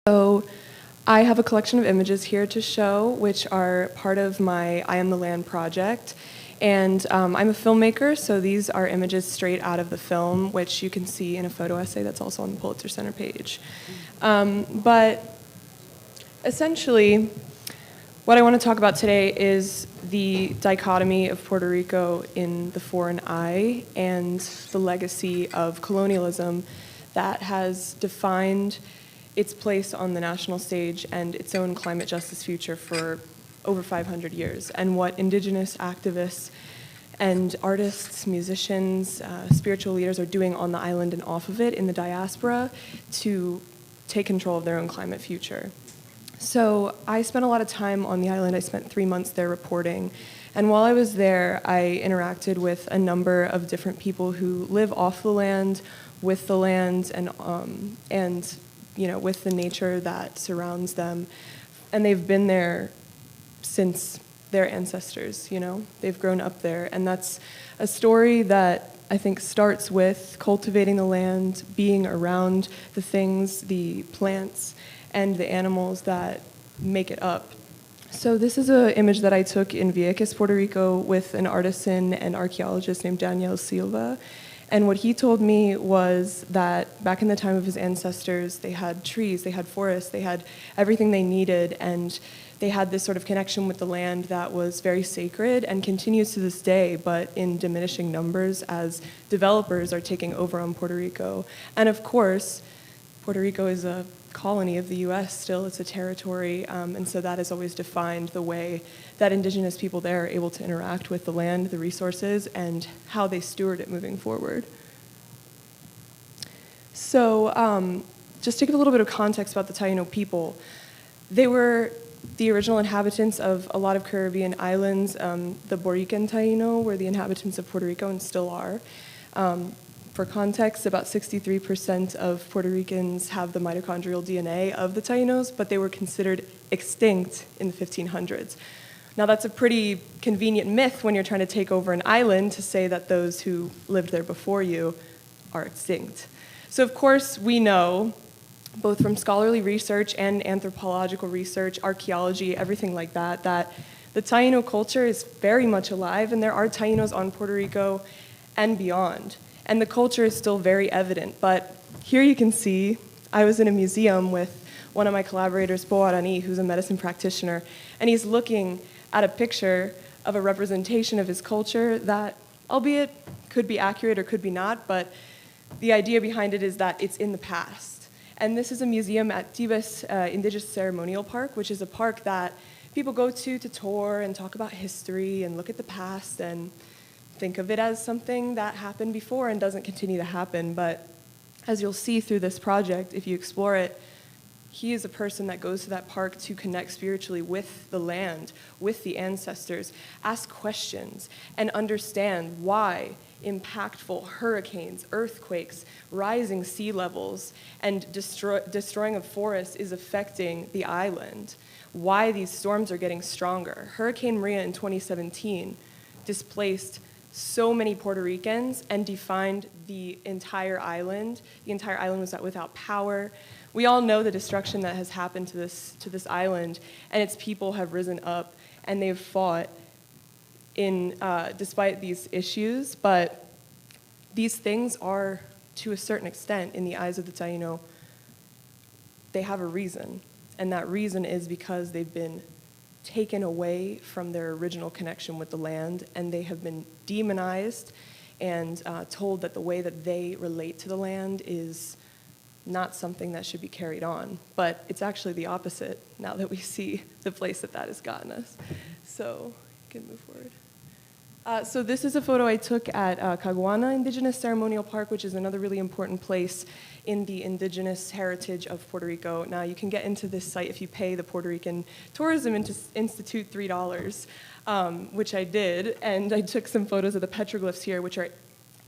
So I have a collection of images here to show, which are part of my I Am the Land project. And I'm a filmmaker, so these are images straight out of the film, which you can see in a photo essay that's also on the Pulitzer Center page. But essentially, what I want to talk about today is the dichotomy of Puerto Rico in the foreign eye and the legacy of colonialism that has defined its place on the national stage and its own climate justice future for over 500 years, and what Indigenous activists and artists, musicians, spiritual leaders are doing on the island and off of it in the diaspora to take control of their own climate future. So I spent a lot of time on the island. I spent 3 months there reporting. And while I was there, I interacted with a number of different people who live off the land, with the land, and with the nature that surrounds them. And they've been there since their ancestors, They've grown up there. And that's a story that I think starts with cultivating the land, being around the things, the plants, and the animals that make it up. So this is an image that I took in Vieques, Puerto Rico, with an artisan and archaeologist named Daniel Silva. And what he told me was that back in the time of his ancestors, they had trees, they had forests, they had everything they needed, and they had this sort of connection with the land that was very sacred and continues to this day, but in diminishing numbers as developers are taking over on Puerto Rico. And of course, Puerto Rico is a colony of the US still, it's a territory, and so that has always defined the way that Indigenous people there are able to interact with the land, the resources, and how they steward it moving forward. So just to give a little bit of context about the Taino people, they were the original inhabitants of a lot of Caribbean islands. The Borican Taino were the inhabitants of Puerto Rico and still are. For context, about 63% of Puerto Ricans have the mitochondrial DNA of the Tainos, but they were considered extinct in the 1500s. Now that's a pretty convenient myth when you're trying to take over an island to say that those who lived there before you are extinct. So of course we know, both from scholarly research and anthropological research, archaeology, everything like that, that the Taino culture is very much alive, and there are Tainos on Puerto Rico and beyond. And the culture is still very evident. But here you can see, I was in a museum with one of my collaborators, Bo Arani, who's a medicine practitioner, and he's looking at a picture of a representation of his culture that, albeit could be accurate or could be not, but the idea behind it is that it's in the past. And this is a museum at Tibes Indigenous Ceremonial Park, which is a park that people go to tour and talk about history and look at the past and think of it as something that happened before and doesn't continue to happen. But as you'll see through this project, if you explore it, he is a person that goes to that park to connect spiritually with the land, with the ancestors, ask questions, and understand why impactful hurricanes, earthquakes, rising sea levels, and destroying of forests is affecting the island, why these storms are getting stronger. Hurricane Maria in 2017 displaced so many Puerto Ricans and defined the entire island. The entire island was without power. We all know the destruction that has happened to this island, and its people have risen up and they've fought despite these issues. But these things are, to a certain extent, in the eyes of the Taino, they have a reason, and that reason is because they've been taken away from their original connection with the land, and they have been demonized and told that the way that they relate to the land is not something that should be carried on. But it's actually the opposite now that we see the place that has gotten us. So you can move forward. So this is a photo I took at Kaguana Indigenous Ceremonial Park, which is another really important place in the indigenous heritage of Puerto Rico. Now, you can get into this site if you pay the Puerto Rican Tourism Institute $3, which I did, and I took some photos of the petroglyphs here, which are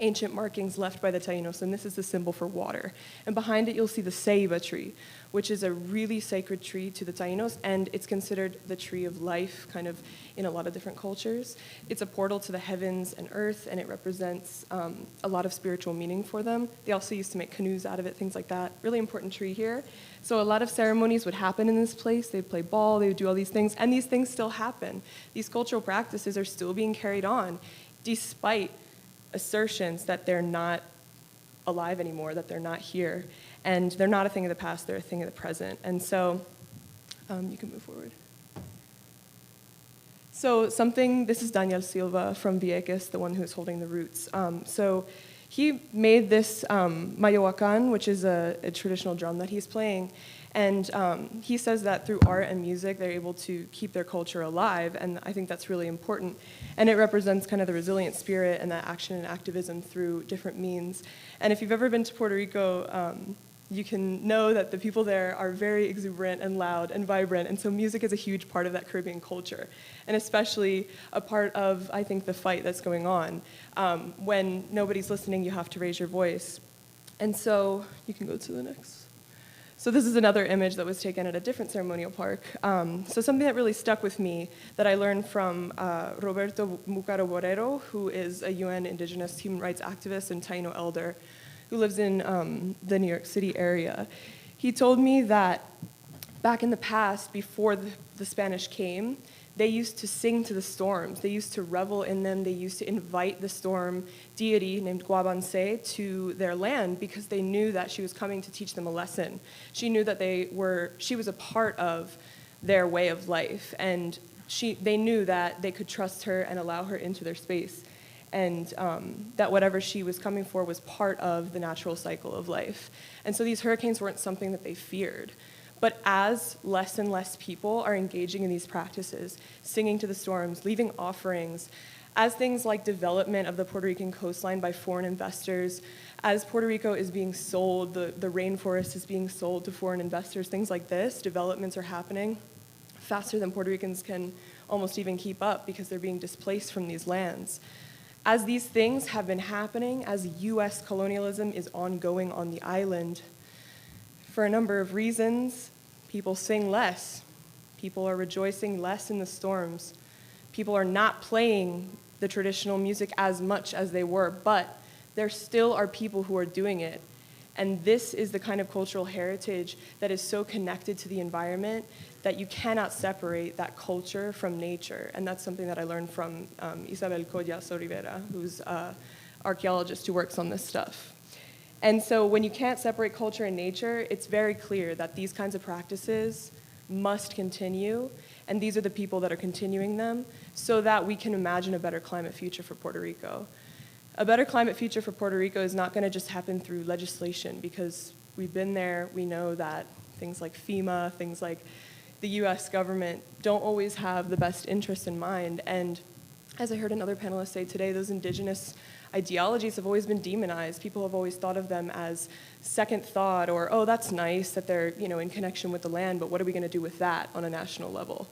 ancient markings left by the Tainos, and this is the symbol for water. And behind it, you'll see the ceiba tree, which is a really sacred tree to the Tainos, and it's considered the tree of life, kind of in a lot of different cultures. It's a portal to the heavens and earth, and it represents a lot of spiritual meaning for them. They also used to make canoes out of it, things like that. Really important tree here. So a lot of ceremonies would happen in this place. They'd play ball, they would do all these things, and these things still happen. These cultural practices are still being carried on, despite assertions that they're not alive anymore, that they're not here. And they're not a thing of the past, they're a thing of the present. And so, you can move forward. So this is Daniel Silva from Vieques, the one who's holding the roots. So he made this mayoacan, which is a traditional drum that he's playing. And he says that through art and music, they're able to keep their culture alive, and I think that's really important. And it represents kind of the resilient spirit and that action and activism through different means. And if you've ever been to Puerto Rico, you can know that the people there are very exuberant and loud and vibrant, and so music is a huge part of that Caribbean culture, and especially a part of, I think, the fight that's going on. When nobody's listening, you have to raise your voice. And so, you can go to the next. So this is another image that was taken at a different ceremonial park. So something that really stuck with me that I learned from Roberto Mucaro Borrero, who is a UN Indigenous human rights activist and Taino elder who lives in the New York City area. He told me that back in the past, before the Spanish came, they used to sing to the storms. They used to revel in them. They used to invite the storm deity named Guabanse to their land because they knew that she was coming to teach them a lesson. She knew that she was a part of their way of life, and they knew that they could trust her and allow her into their space, and that whatever she was coming for was part of the natural cycle of life. And so these hurricanes weren't something that they feared. But as less and less people are engaging in these practices, singing to the storms, leaving offerings, as things like development of the Puerto Rican coastline by foreign investors, as Puerto Rico is being sold, the rainforest is being sold to foreign investors, things like this, developments are happening faster than Puerto Ricans can almost even keep up because they're being displaced from these lands. As these things have been happening, as US colonialism is ongoing on the island, for a number of reasons, people sing less. People are rejoicing less in the storms. People are not playing the traditional music as much as they were, but there still are people who are doing it. And this is the kind of cultural heritage that is so connected to the environment that you cannot separate that culture from nature. And that's something that I learned from Isabel Collazo Rivera, who's an archaeologist who works on this stuff. And so when you can't separate culture and nature, it's very clear that these kinds of practices must continue, and these are the people that are continuing them, so that we can imagine a better climate future for Puerto Rico. A better climate future for Puerto Rico is not going to just happen through legislation, because we've been there, we know that things like FEMA, things like the US government don't always have the best interest in mind, and as I heard another panelist say today, those indigenous ideologies have always been demonized. People have always thought of them as second thought, or, oh, that's nice that they're, in connection with the land, but what are we going to do with that on a national level?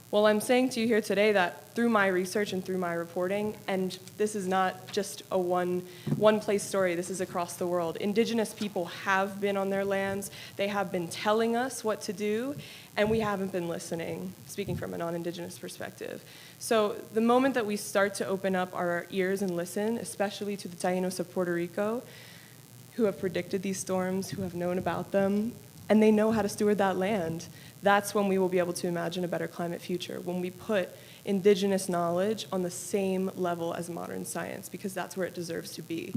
Well, I'm saying to you here today that through my research and through my reporting, and this is not just a one-place story, this is across the world, indigenous people have been on their lands, they have been telling us what to do, and we haven't been listening, speaking from a non-indigenous perspective. So the moment that we start to open up our ears and listen, especially to the Tainos of Puerto Rico, who have predicted these storms, who have known about them, and they know how to steward that land, that's when we will be able to imagine a better climate future, when we put indigenous knowledge on the same level as modern science, because that's where it deserves to be.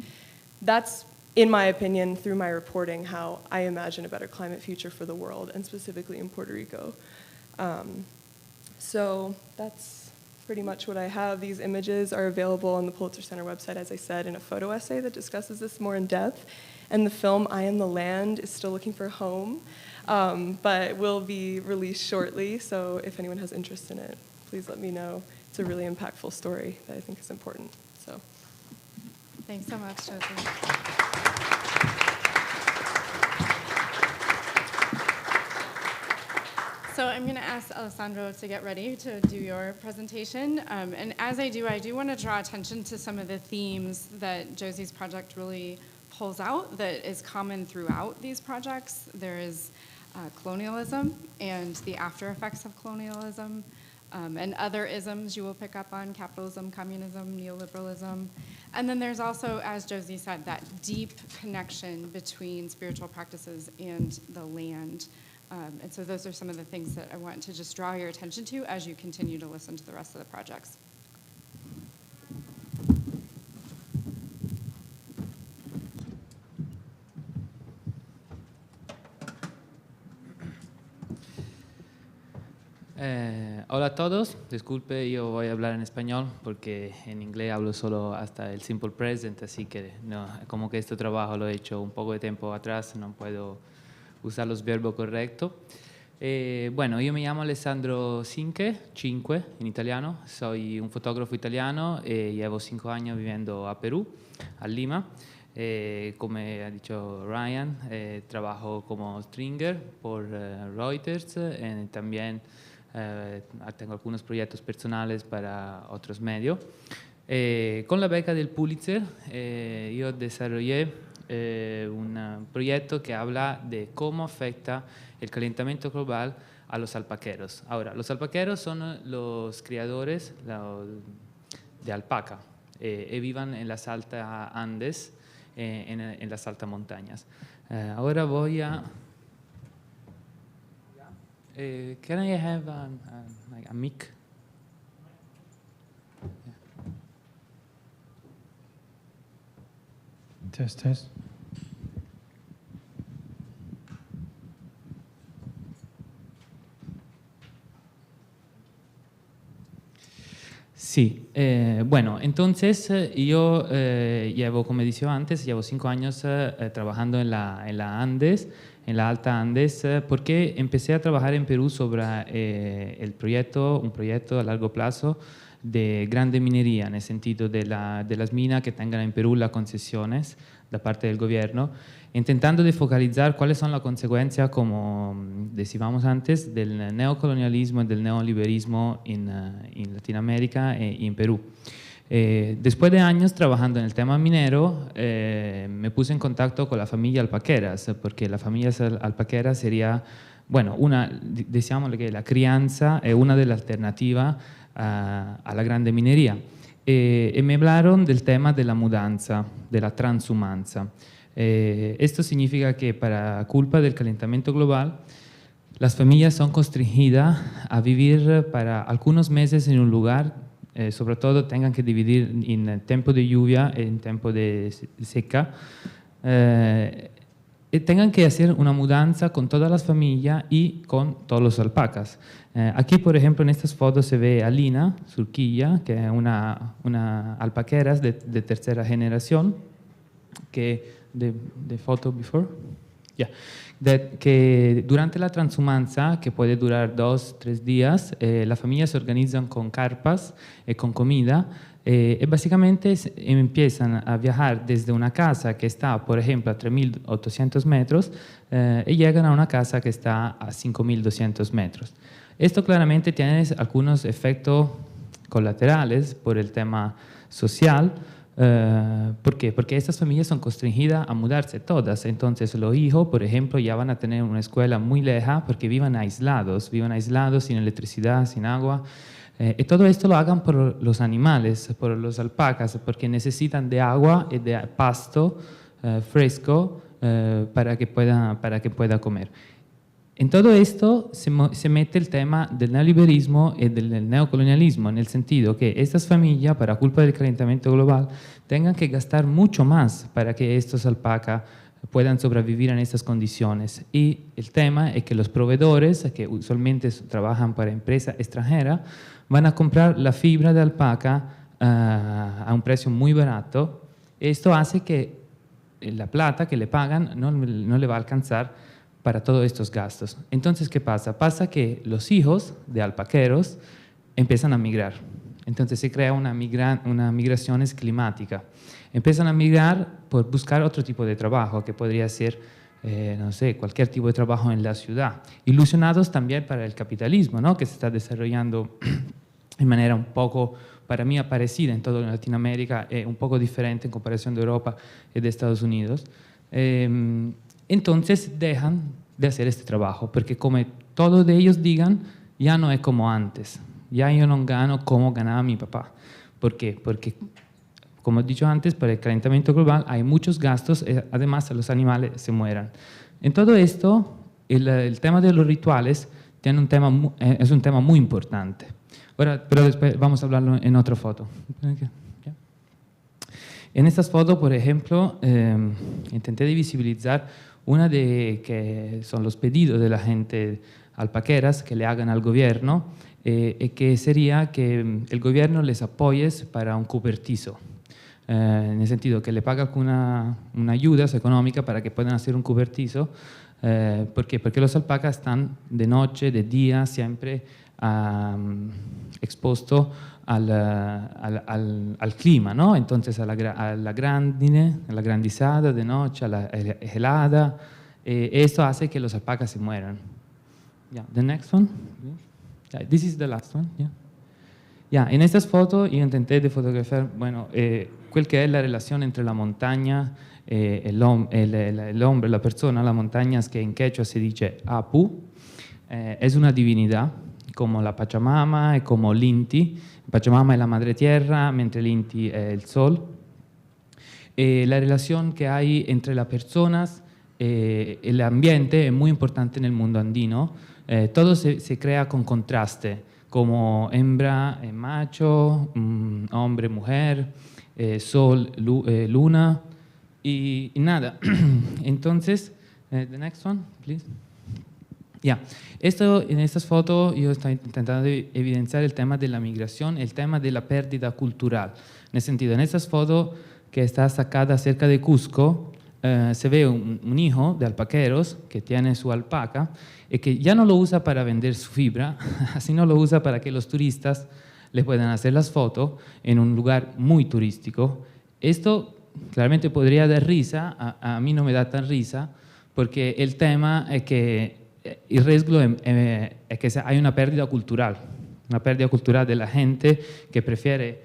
That's, in my opinion, through my reporting, how I imagine a better climate future for the world, and specifically in Puerto Rico. So that's pretty much what I have. These images are available on the Pulitzer Center website, as I said, in a photo essay that discusses this more in depth. And the film, I Am the Land, is still looking for a home, but will be released shortly. So if anyone has interest in it, please let me know. It's a really impactful story that I think is important. So, thanks so much, Josie. So So I'm going to ask Alessandro to get ready to do your presentation. And as I do want to draw attention to some of the themes that Josie's project really pulls out that is common throughout these projects. There is colonialism and the after effects of colonialism, and other isms you will pick up on: capitalism, communism, neoliberalism. And then there's also, as Josie said, that deep connection between spiritual practices and the land. And so those are some of the things that I want to just draw your attention to as you continue to listen to the rest of the projects. Hola a todos, disculpe, yo voy a hablar en español porque en inglés hablo solo hasta el simple present, así que no, como que este trabajo lo he hecho un poco de tiempo atrás, no puedo usar los verbos correctos. Bueno, yo me llamo Alessandro Cinque en italiano, soy un fotógrafo italiano, llevo 5 años viviendo a Perú, a Lima. Como ha dicho Ryan, trabajo como stringer por Reuters, también tengo algunos proyectos personales para otros medios. Con la beca del Pulitzer yo desarrollé un proyecto que habla de cómo afecta el calentamiento global a los alpaqueros. Ahora, los alpaqueros son los criadores de alpaca y viven en las altas Andes, en las altas montañas. Ahora voy a... can I have like a mic? Test, test. Sí, bueno, entonces yo llevo, como he dicho antes, llevo 5 años trabajando en la Andes, en la Alta Andes, porque empecé a trabajar en Perú sobre un proyecto a largo plazo de grande minería, en el sentido de las minas que tengan en Perú las concesiones da parte del gobierno, intentando de focalizar cuáles son las consecuencias, como decíamos antes, del neocolonialismo y del neoliberalismo en Latinoamérica y en Perú. Después de años trabajando en el tema minero, me puse en contacto con la familia alpaqueras, porque la familia alpaquera sería, bueno, decíamos que la crianza es una de las alternativas a la grande minería. Y me hablaron del tema de la mudanza, de la transhumanza. Esto significa que para culpa del calentamiento global, las familias son constringidas a vivir para algunos meses en un lugar, sobre todo tengan que dividir en tiempo de lluvia y en tiempo de seca, y tengan que hacer una mudanza con todas las familias y con todos los alpacas. Aquí, por ejemplo, en estas fotos se ve a Lina Surquilla, que es una alpaquera de tercera generación, que the photo before, yeah, que durante la transhumanza, que puede durar 2-3 días, las familias se organizan con carpas y con comida, y básicamente empiezan a viajar desde una casa que está, por ejemplo, a 3.800 metros y llegan a una casa que está a 5.200 metros. Esto claramente tiene algunos efectos colaterales por el tema social. ¿Por qué? Porque estas familias son constringidas a mudarse todas. Entonces los hijos, por ejemplo, ya van a tener una escuela muy lejana porque viven aislados sin electricidad, sin agua. Y todo esto lo hagan por los animales, por los alpacas, porque necesitan de agua y de pasto fresco para que pueda comer. En todo esto se mete el tema del neoliberalismo y del neocolonialismo, en el sentido que estas familias, para culpa del calentamiento global, tengan que gastar mucho más para que estos alpacas puedan sobrevivir en estas condiciones. Y el tema es que los proveedores, que usualmente trabajan para empresas extranjeras, van a comprar la fibra de alpaca a un precio muy barato. Esto hace que la plata que le pagan no le va a alcanzar para todos estos gastos. Entonces, ¿qué pasa? Pasa que los hijos de alpaqueros empiezan a migrar. Entonces se crea una migración climática. Empiezan a migrar por buscar otro tipo de trabajo, que podría ser no sé, cualquier tipo de trabajo en la ciudad. Ilusionados también para el capitalismo, ¿no? Que se está desarrollando de manera un poco, para mí, parecida en toda Latinoamérica, un poco diferente en comparación de Europa y de Estados Unidos. Entonces dejan de hacer este trabajo, porque como todos de ellos digan, ya no es como antes, ya yo no gano como ganaba mi papá. ¿Por qué? Porque, como he dicho antes, por el calentamiento global hay muchos gastos, además los animales se mueran. En todo esto, el tema de los rituales tiene es un tema muy importante. Ahora, pero después vamos a hablarlo en otra foto. En estas fotos, por ejemplo, intenté de visibilizar una de que son los pedidos de la gente alpaqueras que le hagan al gobierno, que sería que el gobierno les apoye para un cobertizo. En el sentido que le paga una ayuda económica para que puedan hacer un cobertizo. ¿Por qué? Porque los alpacas están de noche, de día, siempre expuestos al clima, ¿no? Entonces a la grandizada de noche, a la helada, esto hace que los alpacas se mueran. Yeah, the next one. Yeah, this is the last one. Yeah. Yeah, en estas fotos yo intenté de fotografiar, bueno, quel che è la relazione entre la montagna e l'ombre, la persona. La montagna, che in quechua si dice Apu, es una divinidad, como la Pachamama y como l'Inti. Pachamama es la madre tierra, mentre l'Inti es el sol. La relación que hay entre las personas y el ambiente es muy importante en el mundo andino. Todo se crea con contraste, como hembra, macho, hombre, mujer, sol, luna y nada. Entonces, the next one, please. Yeah. En estas fotos yo estoy intentando evidenciar el tema de la migración, el tema de la pérdida cultural. En el sentido, en estas fotos que está sacada cerca de Cusco, se ve un hijo de alpaqueros que tiene su alpaca y que ya no lo usa para vender su fibra, sino lo usa para que los turistas le puedan hacer las fotos en un lugar muy turístico. Esto claramente podría dar risa, a mí no me da tan risa, porque el tema es que el riesgo es que hay una pérdida cultural de la gente que prefiere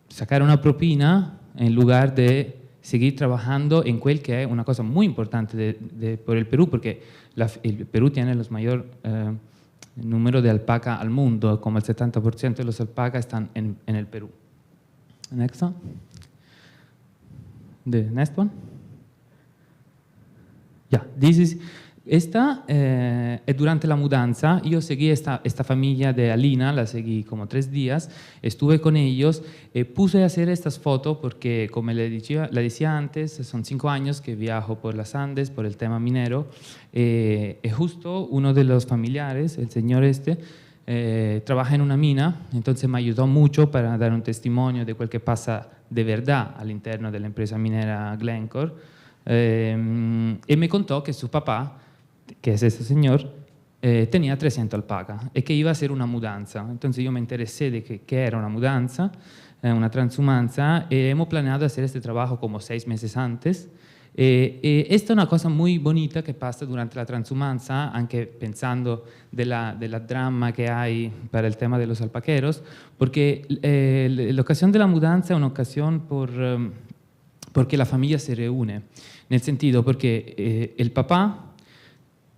sacar una propina en lugar de seguir trabajando en quel que es una cosa muy importante por el Perú, porque el Perú tiene el mayor número de alpaca al mundo, como el 70% de los alpacas están en el Perú. Next one. The next one. Yeah, esta es durante la mudanza. Yo seguí esta familia de Alina, la seguí como 3 días, estuve con ellos, puse a hacer estas fotos porque, como le decía antes, son 5 años que viajo por las Andes, por el tema minero, y justo uno de los familiares, el señor trabaja en una mina, entonces me ayudó mucho para dar un testimonio de lo que pasa de verdad al interno de la empresa minera Glencore, y me contó que su papá, que es ese señor, tenía 300 alpacas y que iba a hacer una mudanza. Entonces yo me interesé de que era una mudanza, una transhumanza, y hemos planeado hacer este trabajo como 6 meses antes. Esta es una cosa muy bonita que pasa durante la transhumanza, aunque pensando de la drama que hay para el tema de los alpaqueros, porque la ocasión de la mudanza es una ocasión porque la familia se reúne, en el sentido porque el papá,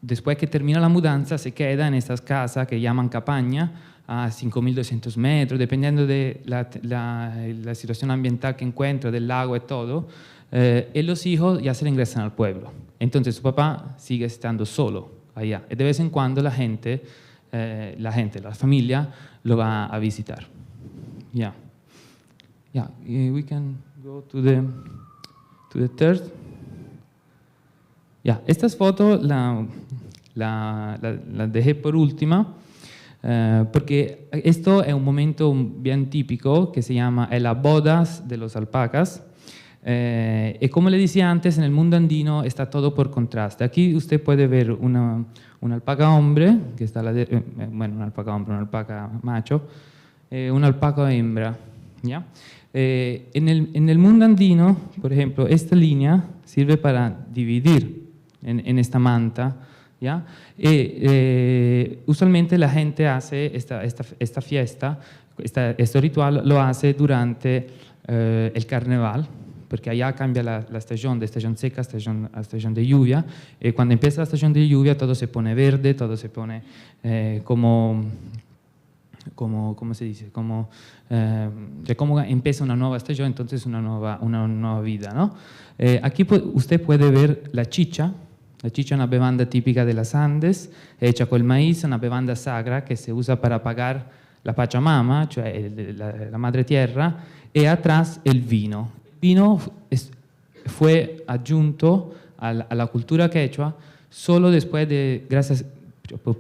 después que termina la mudanza, se queda en estas casas que llaman cabaña a 5.200 metros, dependiendo de la situación ambiental que encuentra, del lago y todo, y los hijos ya se ingresan al pueblo. Entonces su papá sigue estando solo allá, y de vez en cuando la familia, lo va a visitar. Yeah. Yeah, we can go to the third. Yeah. Estas fotos la dejé por última porque esto es un momento bien típico que se llama las bodas de los alpacas. Y como le decía antes, en el mundo andino está todo por contraste. Aquí usted puede ver una alpaca hombre, que está una alpaca hombre, una alpaca macho, una alpaca hembra. ¿Ya? En el mundo andino, por ejemplo, esta línea sirve para dividir en esta manta, ¿ya? Y usualmente la gente hace esta fiesta, este ritual lo hace durante el carnaval, porque allá cambia la estación, de estación seca a estación de lluvia, y cuando empieza la estación de lluvia todo se pone verde, todo se pone ¿cómo se dice? Como empieza una nueva estación, entonces una nueva vida, ¿no? Aquí usted puede ver la chicha. La chicha es una bebanda típica de las Andes, hecha con el maíz, una bebanda sagra que se usa para apagar la Pachamama, cioè la madre tierra, y atrás el vino. El vino fue adjunto a la cultura quechua solo después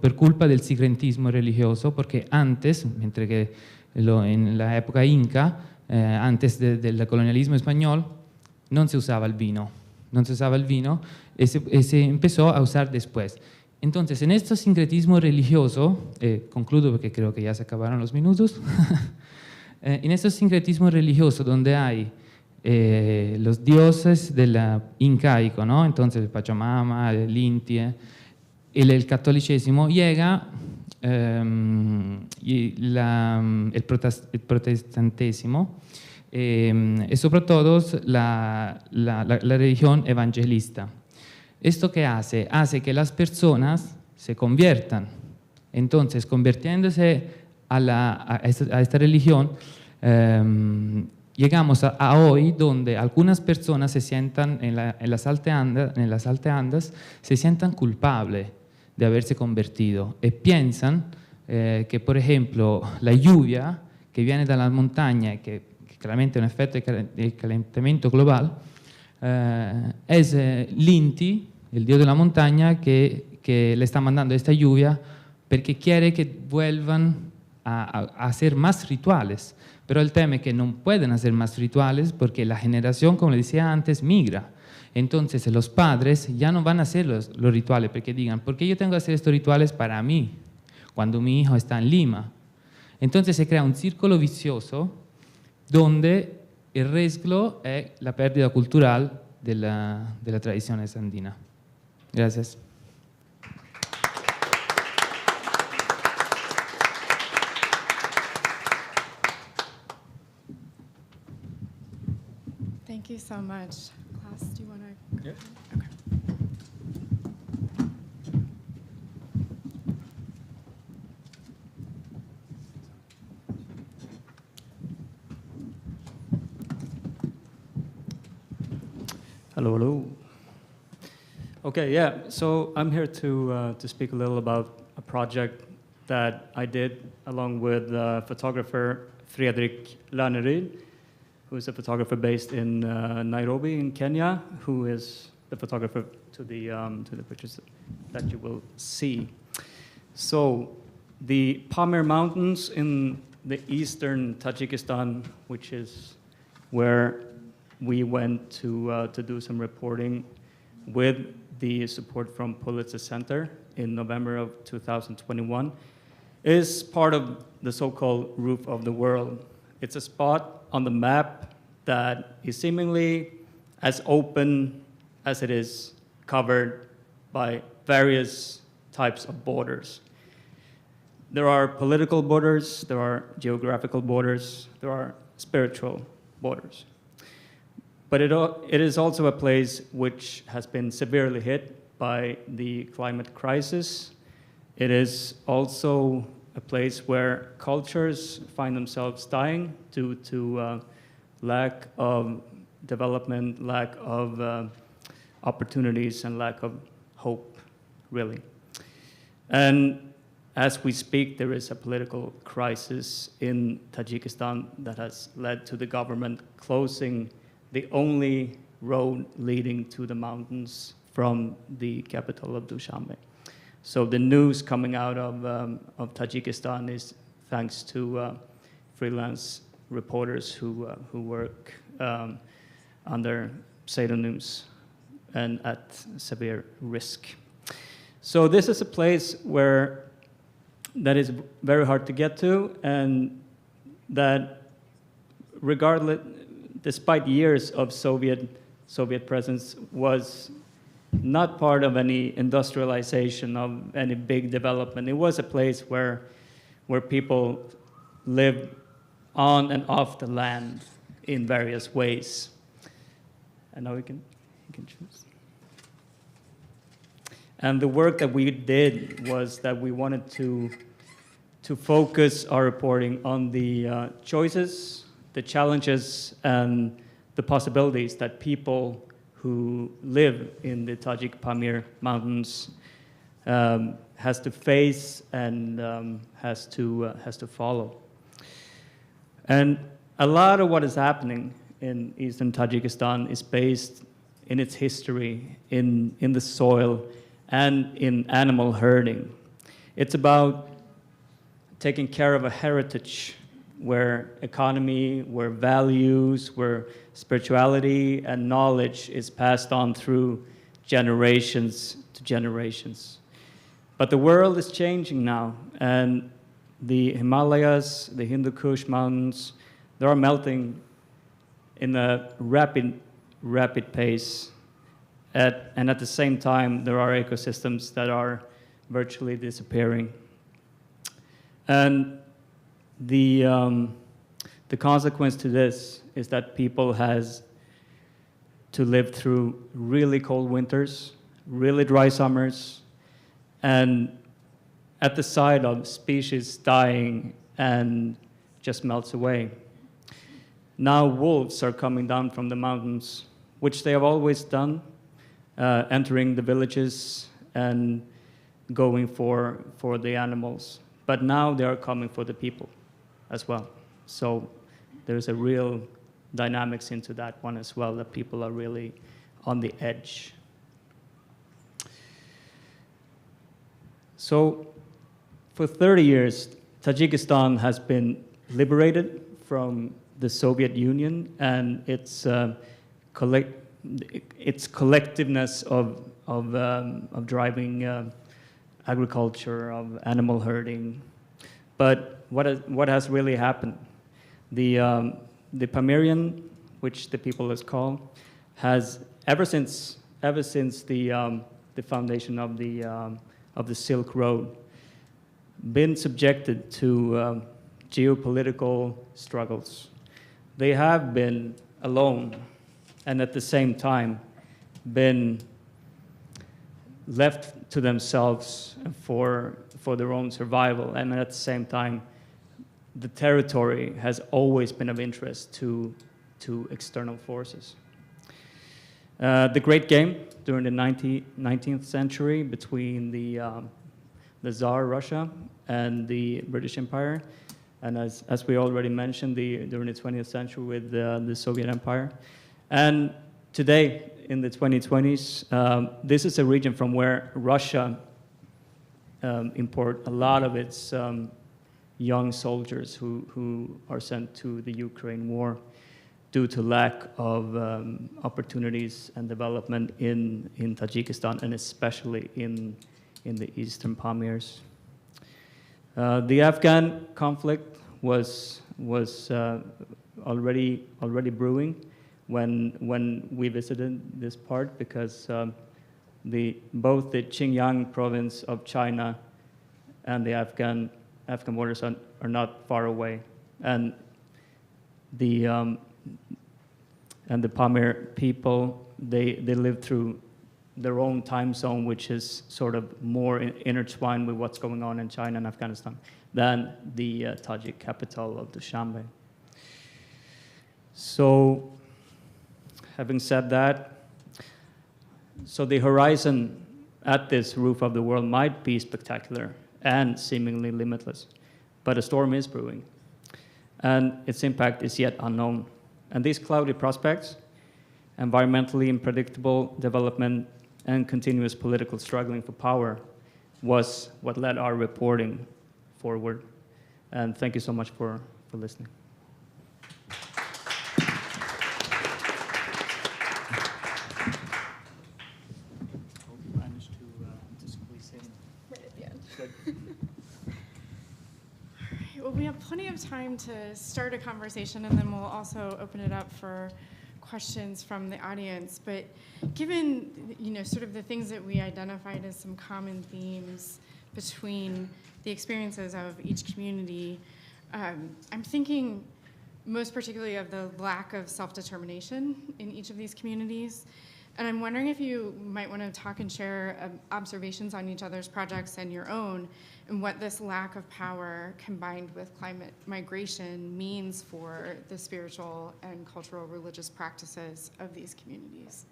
per culpa del sincretismo religioso, porque antes, mientras que en la época inca, antes del colonialismo español, no se usaba el vino. No se usaba el vino y se empezó a usar después. Entonces, en este sincretismo religioso, concludo porque creo que ya se acabaron los minutos, en este sincretismo religioso donde hay los dioses del incaico, ¿no? Entonces, Pachamama, el Inti, el catolicismo, llega el protestantismo, y sobre todo la religión evangelista. ¿Esto qué hace? Hace que las personas se conviertan. Entonces, convirtiéndose a esta religión, llegamos a hoy donde algunas personas se sientan en las alteandas, se sientan culpables de haberse convertido y piensan que, por ejemplo, la lluvia que viene de la montaña, que claramente è un effetto del calentamiento global, es l'Inti, el dios de la montaña, que le está mandando esta lluvia porque quiere que vuelvan a hacer más rituales. Pero el tema es que no pueden hacer más rituales porque la generación, como le decía antes, migra. Entonces los padres ya no van a hacer los rituales porque digan, ¿por qué yo tengo que hacer estos rituales para mí cuando mi hijo está en Lima? Entonces se crea un círculo vicioso donde el riesgo es la pérdida cultural de la tradición andina. Gracias. Thank you so much. Klas, do you want to? Yeah. Okay. Hello, hello. Okay, yeah. So I'm here to speak a little about a project that I did along with photographer Fredrik Lanneryd, who is a photographer based in Nairobi in Kenya, who is the photographer to the pictures that you will see. So the Pamir Mountains in the eastern Tajikistan, which is where we went to do some reporting with the support from Pulitzer Center in November of 2021, is part of the so-called Roof of the World. It's a spot on the map that is seemingly as open as it is covered by various types of borders. There are political borders, there are geographical borders, there are spiritual borders. But it is also a place which has been severely hit by the climate crisis. It is also a place where cultures find themselves dying due to lack of development, lack of opportunities, and lack of hope, really. And as we speak, there is a political crisis in Tajikistan that has led to the government closing the only road leading to the mountains from the capital of Dushanbe. So the news coming out of Tajikistan is thanks to freelance reporters who work under pseudonyms and at severe risk. So this is a place that is very hard to get to, and that despite years of Soviet presence, was not part of any industrialization, of any big development. It was a place where people lived on and off the land in various ways. And now you can choose. And the work that we did was that we wanted to focus our reporting on the choices, the challenges, and the possibilities that people who live in the Tajik Pamir Mountains has to face and has to follow. And a lot of what is happening in eastern Tajikistan is based in its history, in the soil, and in animal herding. It's about taking care of a heritage where economy, where values, where spirituality and knowledge is passed on through generations to generations. But the world is changing now, and the Himalayas, the Hindu Kush mountains, they are melting in a rapid pace. And at the same time, there are ecosystems that are virtually disappearing. And the consequence to this is that people has to live through really cold winters, really dry summers, and at the side of species dying and just melts away. Now wolves are coming down from the mountains, which they have always done, entering the villages and going for the animals. But now they are coming for the people as well. So there's a real dynamics into that one as well, that people are really on the edge. So for 30 years, Tajikistan has been liberated from the Soviet Union and its collectiveness of driving agriculture, of animal herding. But what has really happened? The Pamirian, which the people is called, has ever since the foundation of the Silk Road been subjected to geopolitical struggles. They have been alone, and at the same time been left to themselves for their own survival. And at the same time, the territory has always been of interest to external forces. The Great Game during the 19th century between the Tsar Russia and the British Empire, and as we already mentioned, during the 20th century with the Soviet Empire. And today, in the 2020s, this is a region from where Russia import a lot of its young soldiers who are sent to the Ukraine war due to lack of opportunities and development in Tajikistan, and especially in the eastern Pamirs. The Afghan conflict was already brewing when we visited this part, because both the Xinjiang province of China and the Afghan borders are not far away, and the Pamir people, they live through their own time zone, which is sort of more intertwined with what's going on in China and Afghanistan than the Tajik capital of Dushanbe. So, having said that, so the horizon at this roof of the world might be spectacular and seemingly limitless, but a storm is brewing, and its impact is yet unknown. And these cloudy prospects, environmentally unpredictable development, and continuous political struggling for power was what led our reporting forward. And thank you so much for listening. Well, we have plenty of time to start a conversation, and then we'll also open it up for questions from the audience, but given, sort of the things that we identified as some common themes between the experiences of each community, I'm thinking most particularly of the lack of self-determination in each of these communities. And I'm wondering if you might want to talk and share observations on each other's projects and your own, and what this lack of power combined with climate migration means for the spiritual and cultural religious practices of these communities.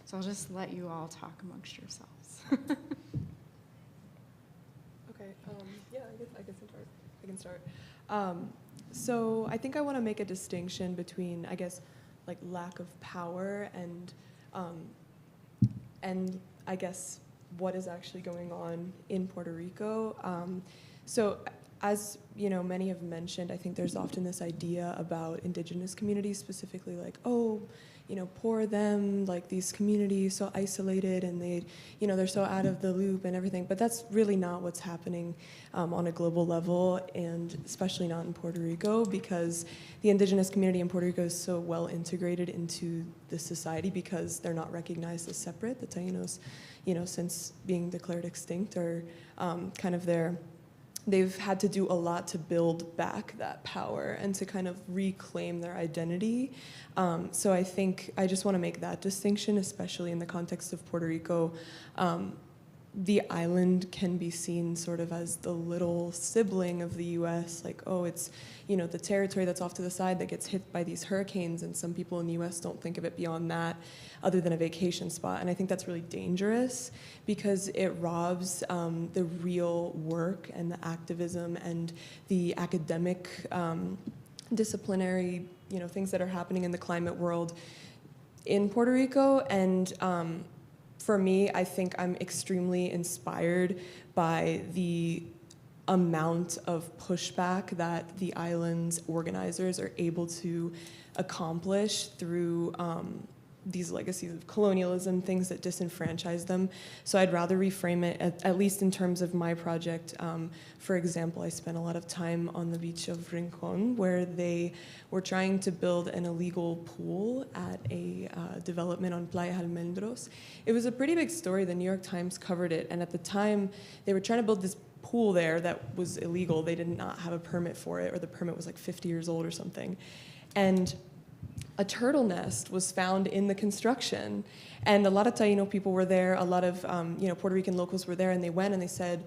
So I'll just let you all talk amongst yourselves. Okay, yeah, I can start. So I think I want to make a distinction between, I guess, like lack of power and I guess what is actually going on in Puerto Rico. So as many have mentioned, I think there's often this idea about indigenous communities, specifically like, oh, poor them, like these communities so isolated and they, they're so out of the loop and everything. But that's really not what's happening on a global level, and especially not in Puerto Rico, because the indigenous community in Puerto Rico is so well integrated into the society because they're not recognized as separate. The Tainos, since being declared extinct, are kind of they've had to do a lot to build back that power and to kind of reclaim their identity. So I think I just want to make that distinction, especially in the context of Puerto Rico. The island can be seen sort of as the little sibling of the US, like, oh, it's, the territory that's off to the side that gets hit by these hurricanes, and some people in the US don't think of it beyond that other than a vacation spot. And I think that's really dangerous because it robs the real work and the activism and the academic disciplinary, things that are happening in the climate world in Puerto Rico. And for me, I think I'm extremely inspired by the amount of pushback that the island's organizers are able to accomplish through these legacies of colonialism, things that disenfranchise them. So I'd rather reframe it, at least in terms of my project. For example, I spent a lot of time on the beach of Rincon, where they were trying to build an illegal pool at a development on Playa Almendros. It was a pretty big story. The New York Times covered it, and at the time, they were trying to build this pool there that was illegal. They did not have a permit for it, or the permit was like 50 years old or something. And a turtle nest was found in the construction, and a lot of Taino people were there. A lot of Puerto Rican locals were there, and they went and they said,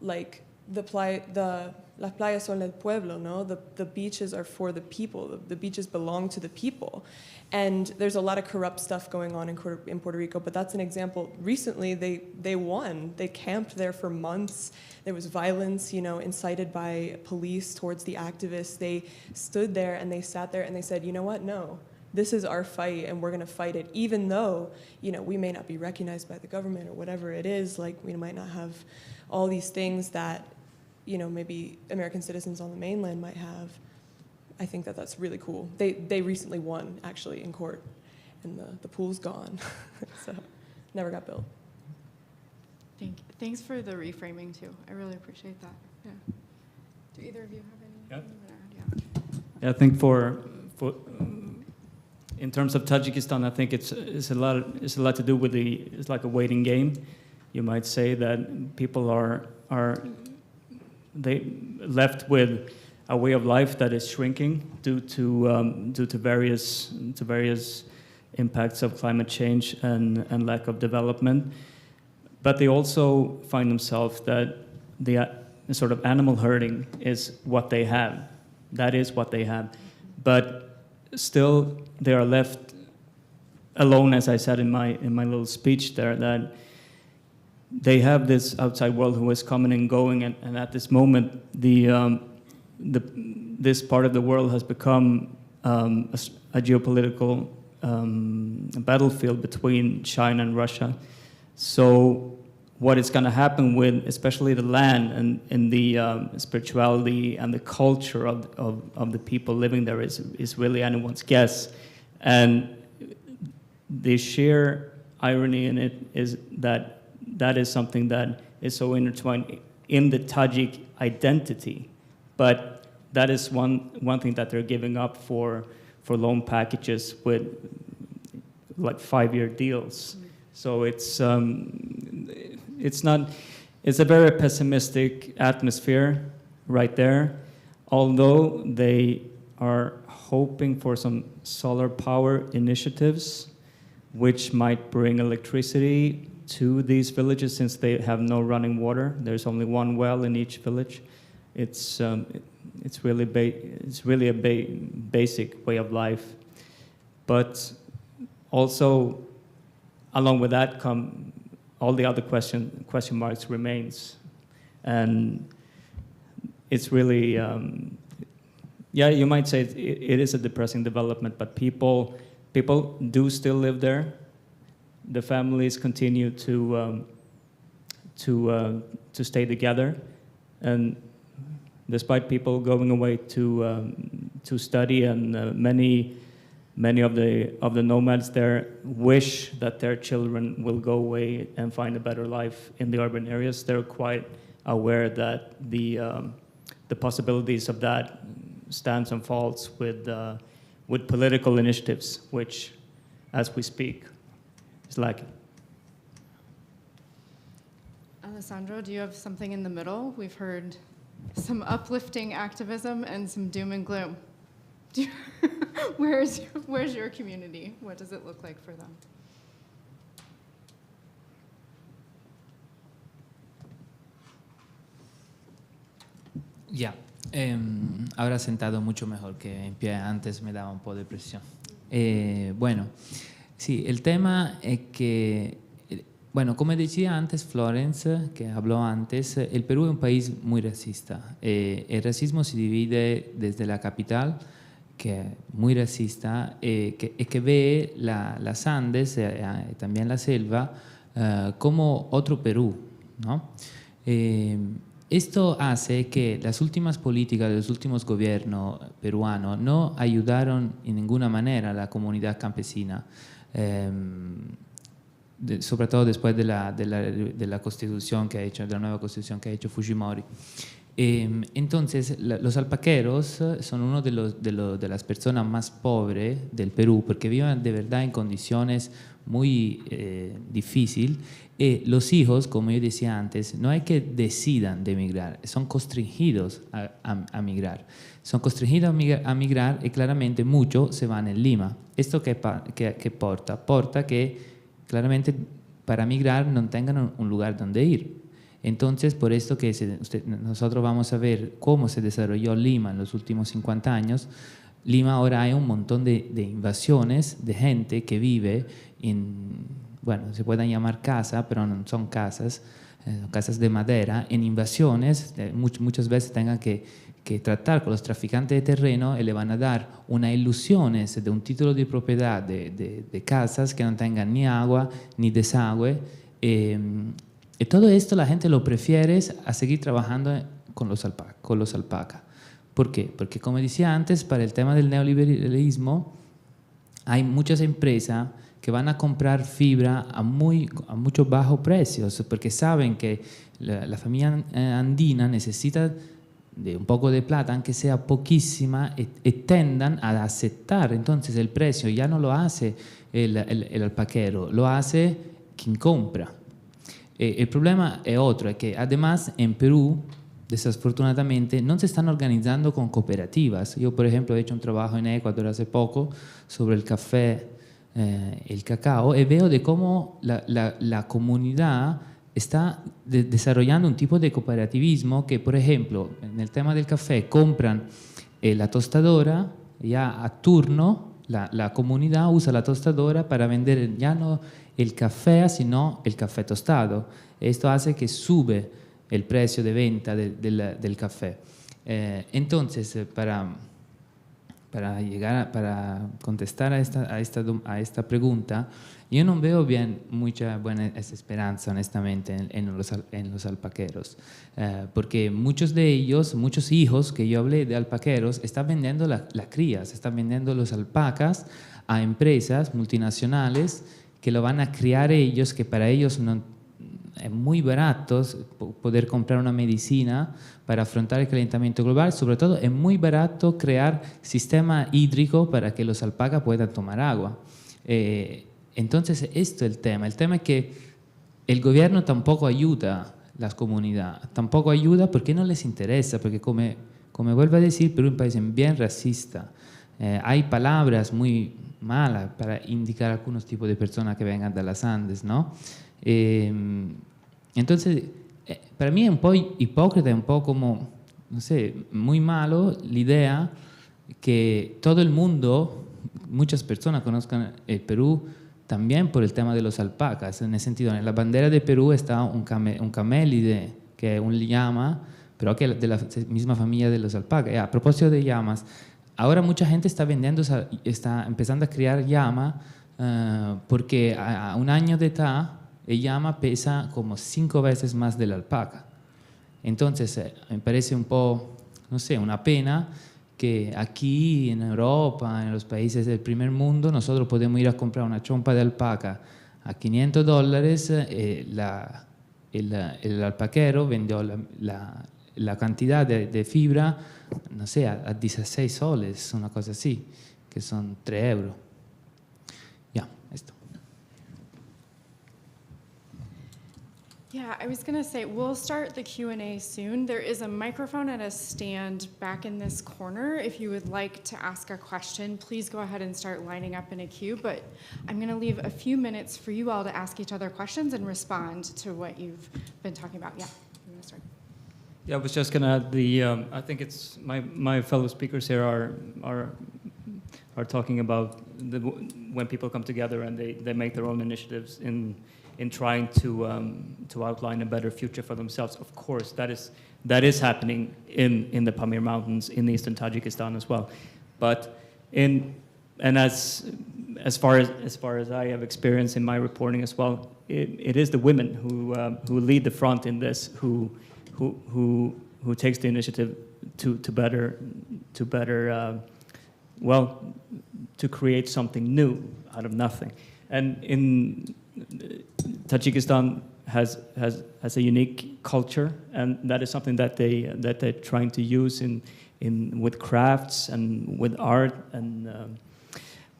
like, las playas son del pueblo, no? The beaches are for the people. The beaches belong to the people. And there's a lot of corrupt stuff going on in Puerto Rico, but that's an example. Recently, they won. They camped there for months. There was violence, incited by police towards the activists. They stood there and they sat there and they said, you know what? No, this is our fight, and we're going to fight it, even though, we may not be recognized by the government or whatever it is. Like, we might not have all these things that, maybe American citizens on the mainland might have. I think that that's really cool. They recently won, actually, in court, and the pool's gone, so never got built. Thanks for the reframing, too. I really appreciate that. Yeah. Do either of you have any? Yeah, I think for in terms of Tajikistan, I think it's a lot to do with it's like a waiting game. You might say that people are they left with a way of life that is shrinking due to various impacts of climate change and lack of development. But they also find themselves that the sort of animal herding is what they have. That is what they have. But still, they are left alone, as I said in my little speech there, that they have this outside world who is coming and going, and at this moment, this part of the world has become a geopolitical battlefield between China and Russia. So what is going to happen with especially the land and the spirituality and the culture of the people living there is really anyone's guess. And the sheer irony in it is that is something that is so intertwined in the Tajik identity. But that is one thing that they're giving up for loan packages with like 5-year deals. So it's a very pessimistic atmosphere right there, although they are hoping for some solar power initiatives which might bring electricity to these villages since they have no running water. There's only one well in each village. It's really a basic way of life. But also, along with that come all the other question marks remains. And it's really, you might say it is a depressing development, but people do still live there. The families continue to stay together, and despite people going away to study, and many of the nomads there wish that their children will go away and find a better life in the urban areas. They're quite aware that the possibilities of that stands and falls with political initiatives, which, as we speak, is lacking. Alessandro, do you have something in the middle? We've heard some uplifting activism and some doom and gloom. Where's your community? What does it look like for them? Ya, ahora sentado mucho mejor que en pie. Antes me daba un poco de presión. Bueno, sí, el tema es que, bueno, como decía antes Florence, que habló antes, el Perú es un país muy racista. El racismo se divide desde la capital, que es muy racista, que ve las Andes y también la selva como otro Perú, ¿no? Esto hace que las últimas políticas de los últimos gobiernos peruanos no ayudaron en ninguna manera a la comunidad campesina, sobre todo después de la constitución que ha hecho, de la nueva constitución que ha hecho Fujimori. Entonces, los alpaqueros son una de las personas más pobres del Perú, porque viven de verdad en condiciones muy difíciles. Los hijos, como yo decía antes, no es que decidan de emigrar, son constringidos a migrar. Son constringidos a migrar y claramente muchos se van en Lima. ¿Esto qué porta? Porta que claramente para migrar no tengan un lugar donde ir. Entonces, por esto que nosotros vamos a ver cómo se desarrolló Lima en los últimos 50 años. Lima ahora hay un montón de invasiones de gente que vive en, bueno, se pueden llamar casas, pero no son casas, casas de madera, en invasiones. Muchas veces tengan que tratar con los traficantes de terreno y le van a dar una ilusión de un título de propiedad de casas que no tengan ni agua ni desagüe. Y todo esto la gente lo prefiere a seguir trabajando con los alpacas. ¿Por qué? Porque, como decía antes, para el tema del neoliberalismo hay muchas empresas que van a comprar fibra a mucho bajos precios, porque saben que la familia andina necesita de un poco de plata, aunque sea poquísima, y tendan a aceptar. Entonces el precio ya no lo hace el alpaquero, lo hace quien compra. El problema es otro, es que además en Perú, desafortunadamente, no se están organizando con cooperativas. Yo, por ejemplo, he hecho un trabajo en Ecuador hace poco sobre el café, el cacao, y veo de cómo la comunidad está desarrollando un tipo de cooperativismo que, por ejemplo, en el tema del café, compran la tostadora ya a turno. La comunidad usa la tostadora para vender ya no el café, sino el café tostado. Esto hace que sube el precio de venta del café. Entonces, para contestar a esta pregunta, yo no veo mucha buena esperanza, honestamente, en los alpaqueros, porque muchos de ellos, muchos hijos que yo hablé de alpaqueros, están vendiendo las crías, están vendiendo los alpacas a empresas multinacionales que lo van a criar ellos, que para ellos es muy barato poder comprar una medicina para afrontar el calentamiento global. Sobre todo es muy barato crear sistema hídrico para que los alpacas puedan tomar agua. entonces esto es el tema. El tema es que el gobierno tampoco ayuda a las comunidades, tampoco ayuda porque no les interesa, porque como vuelvo a decir, Perú es un país bien racista. Hay palabras muy malas para indicar algunos tipos de personas que vengan de las Andes, ¿no? Entonces, para mí es un poco hipócrita, un poco como, no sé, muy malo la idea que todo el mundo, muchas personas conozcan el Perú también por el tema de los alpacas. En el sentido, en la bandera de Perú está un camélide, que es un llama, pero que es de la misma familia de los alpacas. A propósito de llamas, ahora mucha gente está está empezando a criar llama porque a un año de edad el llama pesa como 5 veces más de la alpaca. Entonces me parece un poco, no sé, una pena que aquí en Europa, en los países del primer mundo, nosotros podemos ir a comprar una chompa de alpaca a $500, el alpaquero vendió la cantidad de fibra, no sé, a 16 soles, una cosa así, que son 3 euros. Ya, esto. Yeah, I was going to say, we'll start the Q&A soon. There is a microphone at a stand back in this corner. If you would like to ask a question, please go ahead and start lining up in a queue. But I'm going to leave a few minutes for you all to ask each other questions and respond to what you've been talking about. Yeah, you want to start? Yeah, I was just going to add I think it's my fellow speakers here are talking about when people come together and they make their own initiatives in trying to outline a better future for themselves. Of course, that is happening in the Pamir Mountains in eastern Tajikistan as well. But as far as I have experienced in my reporting as well, it is the women who lead the front in this, who takes the initiative to create something new out of nothing. And in Tajikistan has a unique culture, and that is something that they're trying to use with crafts and with art. And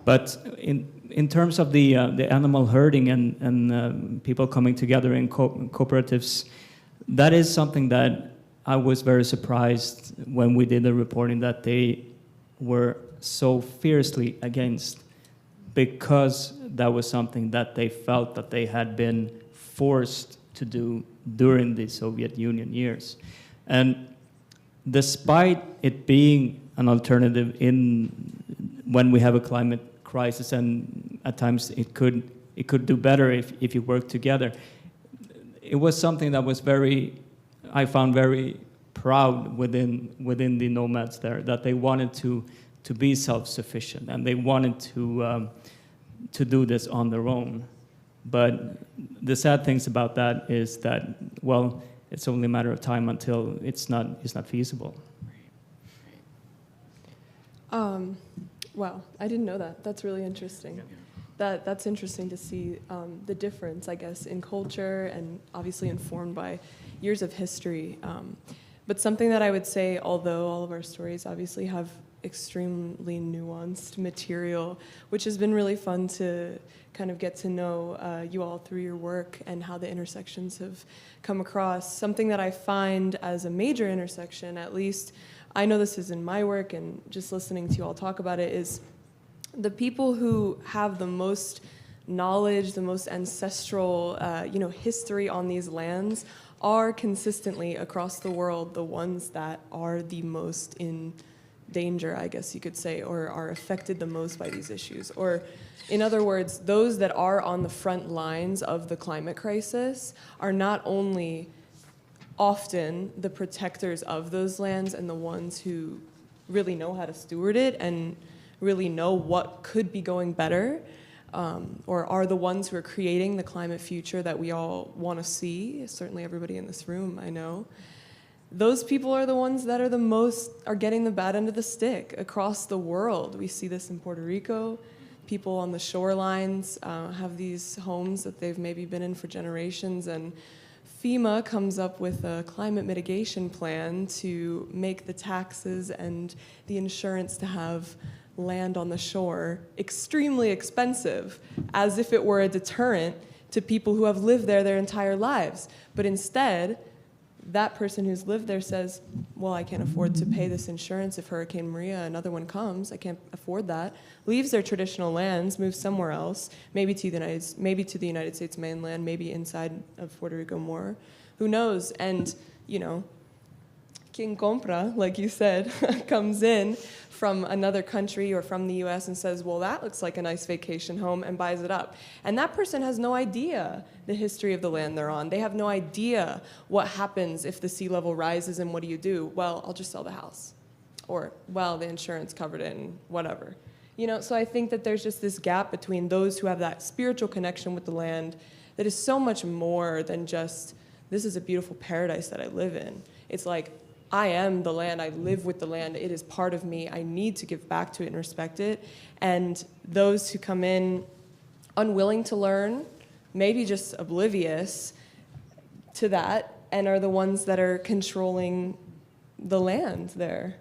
but in terms of the animal herding and people coming together in cooperatives, that is something that I was very surprised when we did the reporting that they were so fiercely against, because that was something that they felt that they had been forced to do during the Soviet Union years. And despite it being an alternative when we have a climate crisis, and at times it could do better if you work together, it was something that was I found very proud within the nomads there, that they wanted to be self-sufficient, and they wanted to do this on their own. But the sad things about that is that, well, it's only a matter of time until it's not feasible. Wow, I didn't know that. That's really interesting. That's interesting to see the difference, I guess, in culture, and obviously informed by years of history. But something that I would say, although all of our stories obviously have extremely nuanced material, which has been really fun to kind of get to know you all through your work and how the intersections have come across. Something that I find as a major intersection, at least I know this is in my work and just listening to you all talk about it, is the people who have the most knowledge, the most ancestral history on these lands are consistently across the world the ones that are the most in danger, I guess you could say, or are affected the most by these issues. Or in other words, those that are on the front lines of the climate crisis are not only often the protectors of those lands and the ones who really know how to steward it and really know what could be going better, or are the ones who are creating the climate future that we all want to see, certainly everybody in this room, I know. Those people are the ones that are getting the bad end of the stick across the world. We see this in Puerto Rico. People on the shorelines have these homes that they've maybe been in for generations, and FEMA comes up with a climate mitigation plan to make the taxes and the insurance to have land on the shore extremely expensive, as if it were a deterrent to people who have lived there their entire lives. But instead, that person who's lived there says, well, I can't afford to pay this insurance if Hurricane Maria, another one comes, I can't afford that, leaves their traditional lands, moves somewhere else, maybe to the United States mainland, maybe inside of Puerto Rico more, who knows? And, you know, quien compra, like you said, comes in from another country or from the US and says, well, that looks like a nice vacation home, and buys it up. And that person has no idea the history of the land they're on. They have no idea what happens if the sea level rises, and what do? Well, I'll just sell the house. Or, well, the insurance covered it and whatever. You know, so I think that there's just this gap between those who have that spiritual connection with the land that is so much more than just, this is a beautiful paradise that I live in. It's like, I am the land, I live with the land, it is part of me, I need to give back to it and respect it. And those who come in unwilling to learn, maybe just oblivious to that, and are the ones that are controlling the land there.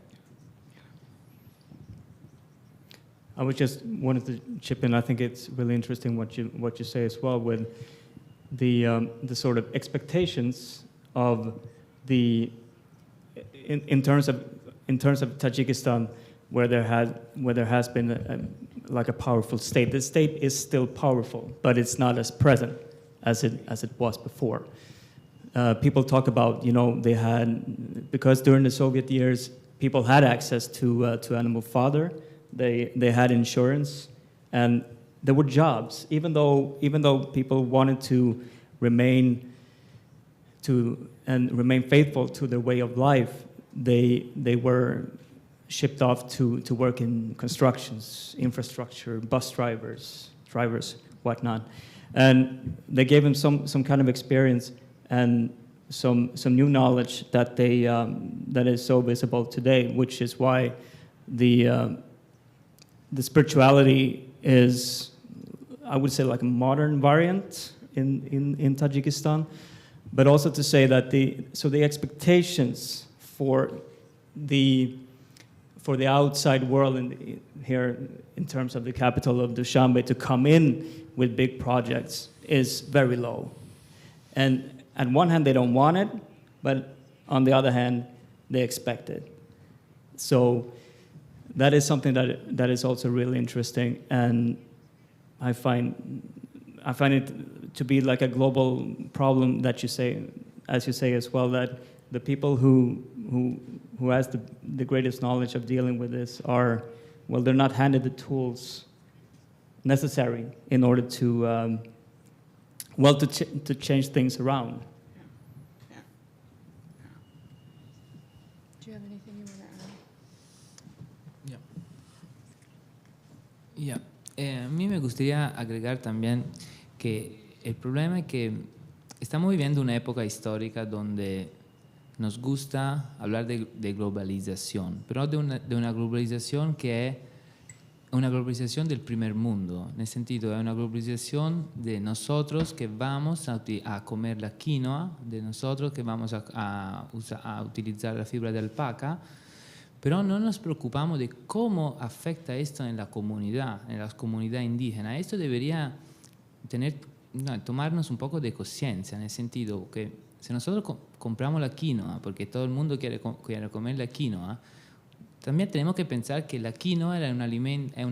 I was just wanted to chip in. I think it's really interesting what you say as well, with the sort of expectations of the in terms of Tajikistan, where there has been like a powerful state. The state is still powerful, but it's not as present as it was before. People talk about, you know, they had, because during the Soviet years people had access to animal fodder. They had insurance, and there were jobs. Even though people wanted to remain faithful to their way of life, they were shipped off to work in constructions, infrastructure, bus drivers, whatnot, and they gave them some kind of experience and some new knowledge that that is so visible today, which is why the spirituality is, I would say, like a modern variant in Tajikistan, but also to say that the expectations for the outside world here in terms of the capital of Dushanbe to come in with big projects is very low. And on one hand, they don't want it, but on the other hand, they expect it. So that is something that is also really interesting, and I find it to be like a global problem that you say, as you say as well, that the people who has the greatest knowledge of dealing with this are, well, they're not handed the tools necessary in order to to change things around. Do you have anything you want to add? A mí me gustaría agregar también que el problema es que estamos viviendo una época histórica donde nos gusta hablar de globalización, pero de una globalización que es una globalización del primer mundo, en el sentido, es una globalización de nosotros que vamos a comer la quinoa, de nosotros que vamos a utilizar la fibra de alpaca, pero no nos preocupamos de cómo afecta esto en la comunidad indígena. Esto debería tomarnos un poco de conciencia, en el sentido que si nosotros compramos la quinoa, porque todo el mundo quiere comer la quinoa, también tenemos que pensar que la quinoa era un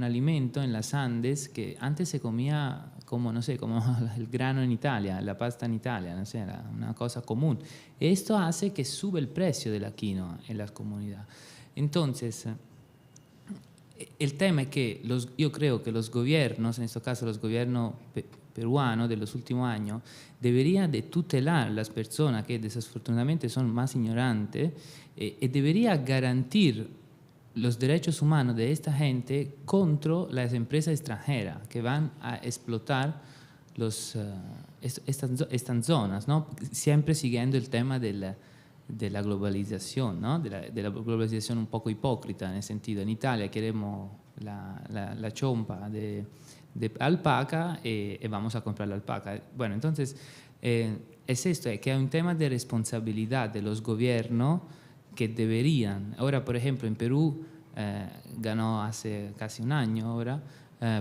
alimento en las Andes que antes se comía como, no sé, como el grano en Italia, la pasta en Italia, no sé, era una cosa común. Esto hace que sube el precio de la quinoa en las comunidades. Entonces, el tema es que yo creo que los gobiernos, en este caso los gobiernos peruanos de los últimos años, deberían de tutelar a las personas que desafortunadamente son más ignorantes y debería garantir los derechos humanos de esta gente contra las empresas extranjeras que van a explotar estas zonas, ¿no? Siempre siguiendo el tema de la globalización, ¿no? de la globalización un poco hipócrita, en el sentido, en Italia queremos la chompa de alpaca y vamos a comprar la alpaca. Bueno, entonces es esto, es que hay un tema de responsabilidad de los gobiernos que deberían. Ahora, por ejemplo, en Perú ganó hace casi un año ahora,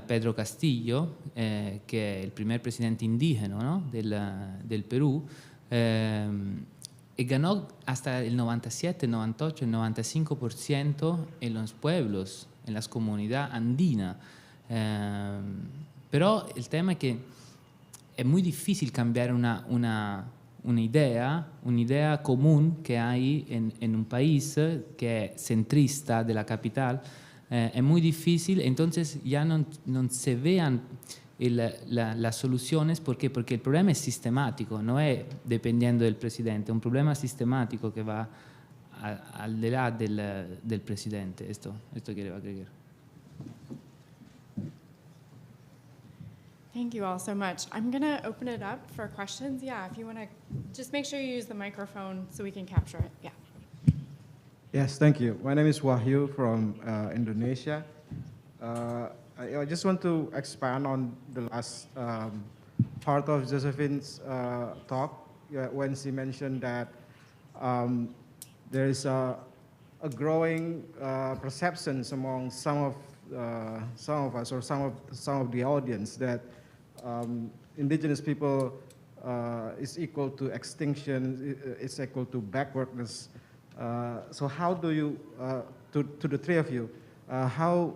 Pedro Castillo, que es el primer presidente indígena, ¿no?, del Perú, y ganó hasta el 97, el 98, el 95% en los pueblos, en las comunidades andinas. Pero el tema es que es muy difícil cambiar una idea común que hay en un país que es centrista de la capital. Es muy difícil, entonces ya no se vean las soluciones. ¿Por qué? Porque el problema es sistemático, no es dependiendo del presidente, es un problema sistemático que va al de là del presidente. Esto quería agregar. Thank you all so much. I'm going to open it up for questions. Yeah, if you want to just make sure you use the microphone so we can capture it. Yeah. Yes, thank you. My name is Wahyu from Indonesia. I just want to expand on the last part of Josephine's talk when she mentioned that there is a growing perceptions among some of us or some of the audience that indigenous people is equal to extinction, is equal to backwardness. So how do you, to the three of you, how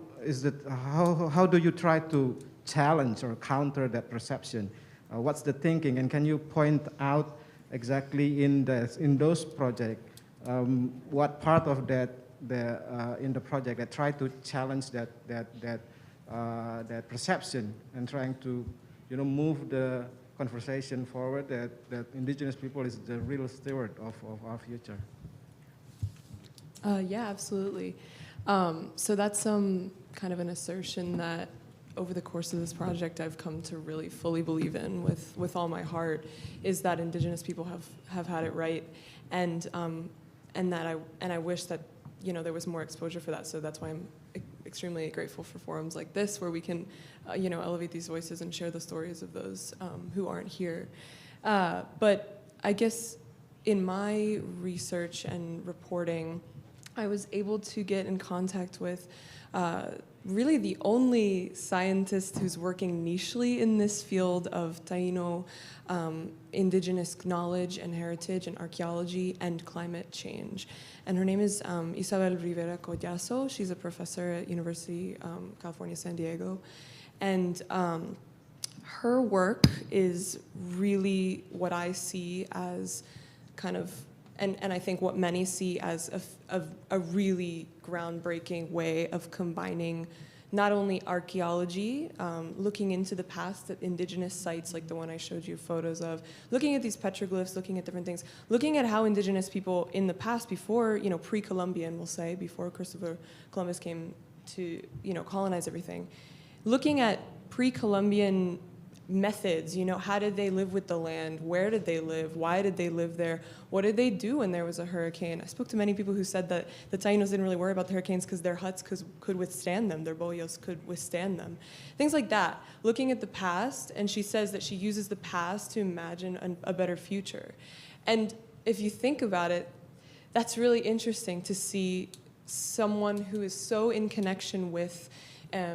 do you try to challenge or counter that perception? What's the thinking, and can you point out exactly in those projects what part of that in the project that try to challenge that perception and trying to move the conversation forward that indigenous people is the real steward of our future? Yeah, absolutely. So that's kind of an assertion that over the course of this project I've come to really fully believe in with all my heart, is that indigenous people have had it right, and I wish that there was more exposure for that. So that's why I'm extremely grateful for forums like this, where we can elevate these voices and share the stories of those who aren't here. But I guess in my research and reporting, I was able to get in contact with really the only scientist who's working nichely in this field of Taino indigenous knowledge and heritage and archaeology and climate change. And her name is Isabel Rivera Collazo. She's a professor at University California, San Diego. And her work is really what I see as kind of, and I think what many see as a really groundbreaking way of combining not only archaeology, looking into the past at indigenous sites like the one I showed you photos of, looking at these petroglyphs, looking at different things, looking at how indigenous people in the past, before, pre-Columbian, we'll say, before Christopher Columbus came to, colonize everything, looking at pre-Columbian methods, how did they live with the land? Where did they live? Why did they live there? What did they do when there was a hurricane? I spoke to many people who said that the Tainos didn't really worry about the hurricanes because their huts could withstand them, their boyos could withstand them. Things like that, looking at the past, and she says that she uses the past to imagine a better future. And if you think about it, that's really interesting to see someone who is so in connection with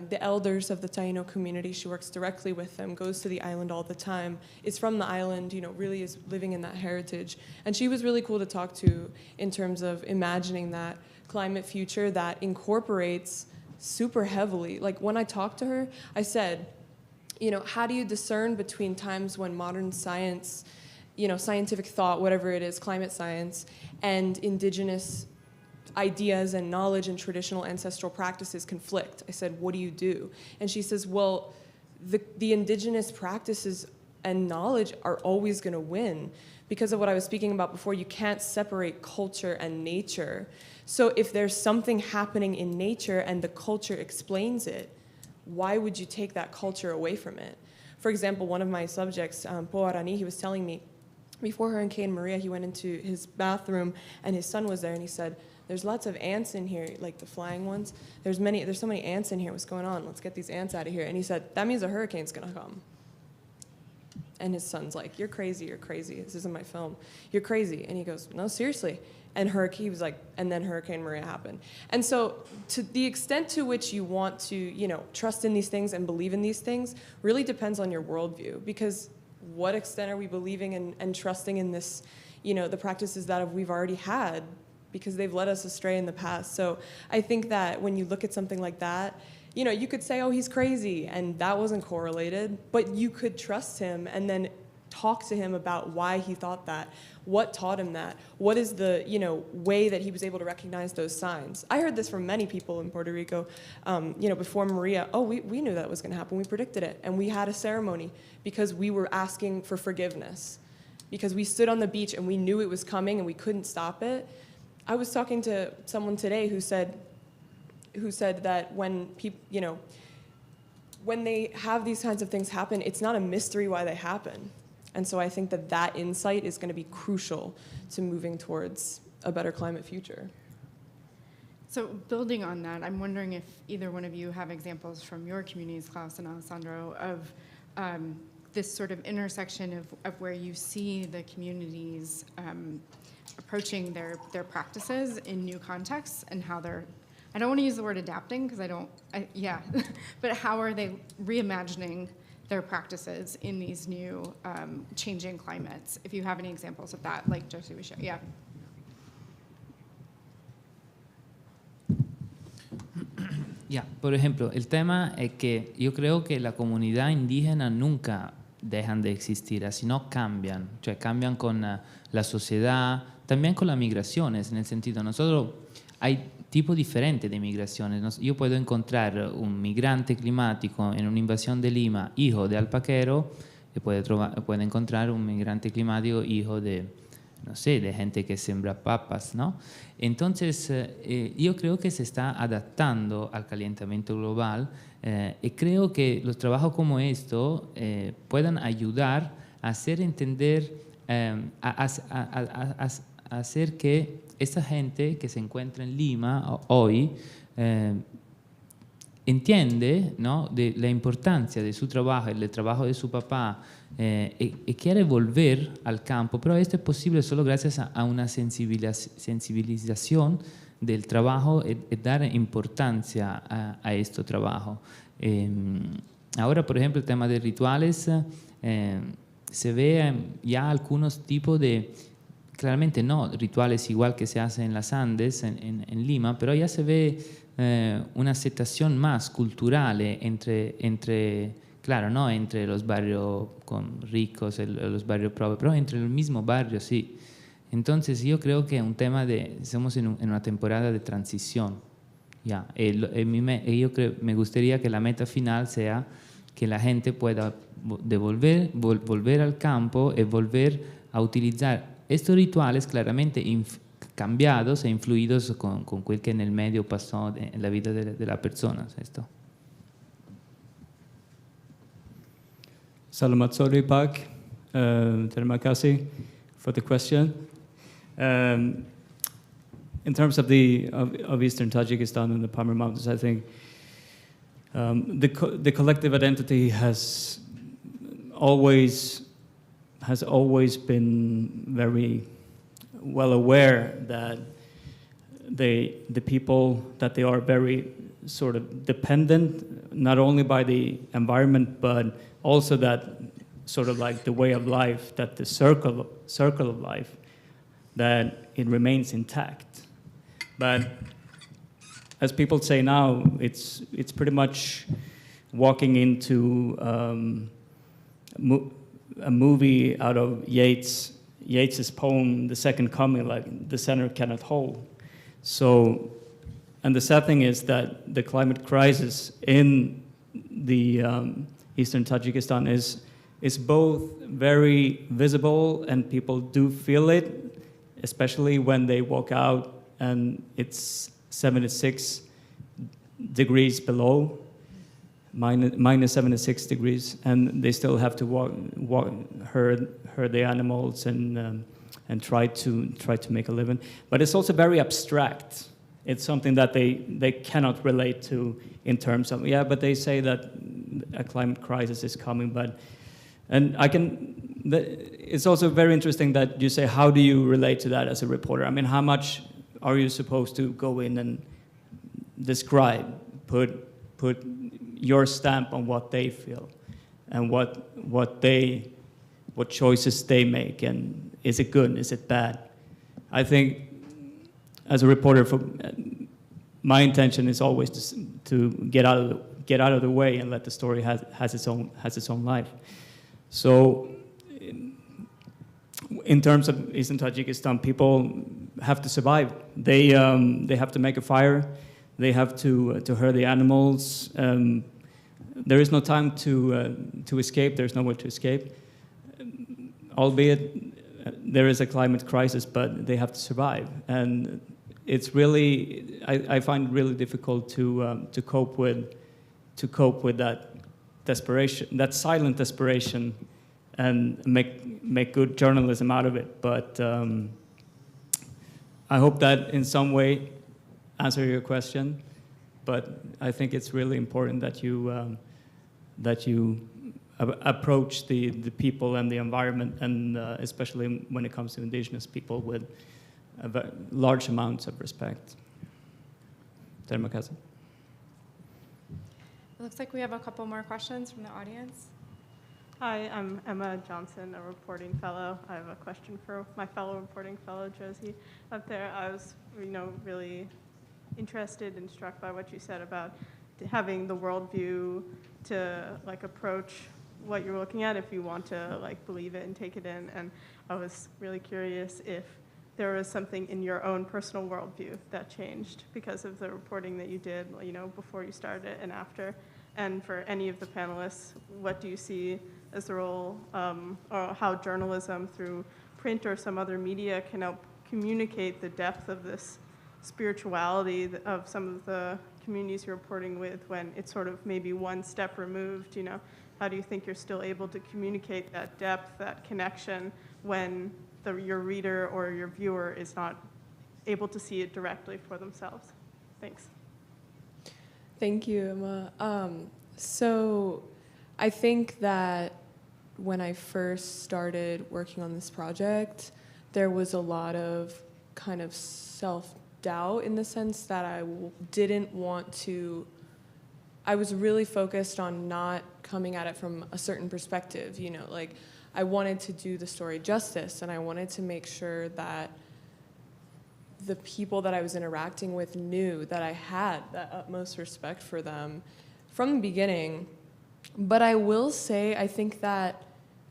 the elders of the Taino community. She works directly with them, goes to the island all the time, is from the island, really is living in that heritage. And she was really cool to talk to in terms of imagining that climate future that incorporates super heavily. Like when I talked to her, I said, how do you discern between times when modern science, scientific thought, whatever it is, climate science, and indigenous ideas and knowledge and traditional ancestral practices conflict? I said, what do you do? And she says, well, the indigenous practices and knowledge are always going to win because of what I was speaking about before. You can't separate culture and nature. So if there's something happening in nature and the culture explains it, why would you take that culture away from it? For example, one of my subjects, Poarani, he was telling me, before Hurricane Maria, he went into his bathroom and his son was there, and he said, there's lots of ants in here, like the flying ones. There's so many ants in here. What's going on? Let's get these ants out of here. And he said, that means a hurricane's going to come. And his son's like, you're crazy, this isn't my film, you're crazy. And he goes, no, seriously. And he was like, and then Hurricane Maria happened. And so to the extent to which you want to, you know, trust in these things and believe in these things really depends on your worldview, because what extent are we believing and trusting in this, you know, the practices that we've already had, because they've led us astray in the past. So I think that when you look at something like that, you know, you could say, oh, he's crazy, and that wasn't correlated, but you could trust him and then talk to him about why he thought that, what taught him that, what is the, you know, way that he was able to recognize those signs. I heard this from many people in Puerto Rico, you know, before Maria, oh, we knew that was going to happen, we predicted it, and we had a ceremony because we were asking for forgiveness, because we stood on the beach and we knew it was coming and we couldn't stop it. I was talking to someone today who said that when people, you know, when they have these kinds of things happen, it's not a mystery why they happen. And so I think that insight is going to be crucial to moving towards a better climate future. So building on that, I'm wondering if either one of you have examples from your communities, Klas and Alessandro, of this sort of intersection of where you see the communities approaching their practices in new contexts, and how they're, I don't want to use the word adapting because but how are they reimagining their practices in these new changing climates? If you have any examples of that, like Josie was showing. Yeah. Ya, por ejemplo, el tema es que yo creo que la comunidad indígena nunca dejan de existir, sino cambian, cioè cambian con la sociedad, también con las migraciones, en el sentido, nosotros hay tipo diferente de migraciones. Yo puedo encontrar un migrante climático en una invasión de Lima, hijo de alpaquero, y puede encontrar un migrante climático, hijo de, no sé, de gente que siembra papas, ¿no? Entonces, yo creo que se está adaptando al calentamiento global y creo que los trabajos como esto puedan ayudar a hacer entender, a hacer que esa gente que se encuentra en Lima hoy entiende, ¿no?, de la importancia de su trabajo, el trabajo de su papá, y quiere volver al campo, pero esto es posible solo gracias a una sensibilización del trabajo y dar importancia a este trabajo. Ahora, por ejemplo, el tema de rituales, se ve ya algunos tipos de, claramente no rituales igual que se hacen en las Andes, en Lima, pero ya se ve una aceptación más cultural entre claro, no entre los barrios con ricos, los barrios pobres, pero entre el mismo barrio, sí. Entonces yo creo que es un tema estamos en una temporada de transición. Ya. Me gustaría que la meta final sea que la gente pueda volver al campo y volver a utilizar estos rituales claramente cambiados e influidos con quel que en el medio pasó en la vida de las personas. Esto. Salamat sore Pak, terima kasih for the question. In terms of eastern Tajikistan and the Pamir Mountains, I think the collective identity has always been very well aware that the people, that they are very sort of dependent, not only by the environment, but also that sort of like the way of life, that the circle of life, that it remains intact. But as people say now, it's pretty much walking into a movie out of Yeats's poem, The Second Coming, like the center cannot hold. So, and the sad thing is that the climate crisis in the eastern Tajikistan is both very visible and people do feel it, especially when they walk out and it's 76 degrees below, minus 76 degrees, and they still have to herd the animals and try to make a living. But it's also very abstract. It's something that they cannot relate to in terms of, but they say that a climate crisis is coming, but And it's also very interesting that you say, how do you relate to that as a reporter? I mean, how much are you supposed to go in and describe, put your stamp on what they feel and what choices they make, and is it good, is it bad? I think as a reporter, my intention is always to get out of the way and let the story has its own life. So in terms of Eastern Tajikistan, people have to survive. They have to make a fire. They have to herd the animals. There is no time to escape. There's nowhere to escape. Albeit there is a climate crisis, but they have to survive. And it's really, I find it really difficult to cope with that desperation, that silent desperation, and make good journalism out of it. But I hope that in some way answer your question. But I think it's really important that you approach the people and the environment, and especially when it comes to indigenous people, with large amounts of respect. Terima kasih. It looks like we have a couple more questions from the audience. Hi, I'm Emma Johnson, a reporting fellow. I have a question for my fellow reporting fellow, Josie, up there. I was, really interested and struck by what you said about having the worldview to approach what you're looking at if you want to believe it and take it in. And I was really curious if there was something in your own personal worldview that changed because of the reporting that you did, before you started and after. And for any of the panelists, what do you see as the role, or how journalism through print or some other media can help communicate the depth of this spirituality of some of the communities you're reporting with when it's sort of maybe one step removed, How do you think you're still able to communicate that depth, that connection, when your reader or your viewer is not able to see it directly for themselves? Thanks. Thank you, Emma. So I think that when I first started working on this project, there was a lot of kind of self-doubt in the sense that I didn't want to, I was really focused on not coming at it from a certain perspective, I wanted to do the story justice, and I wanted to make sure that the people that I was interacting with knew that I had that utmost respect for them from the beginning. But I will say, I think that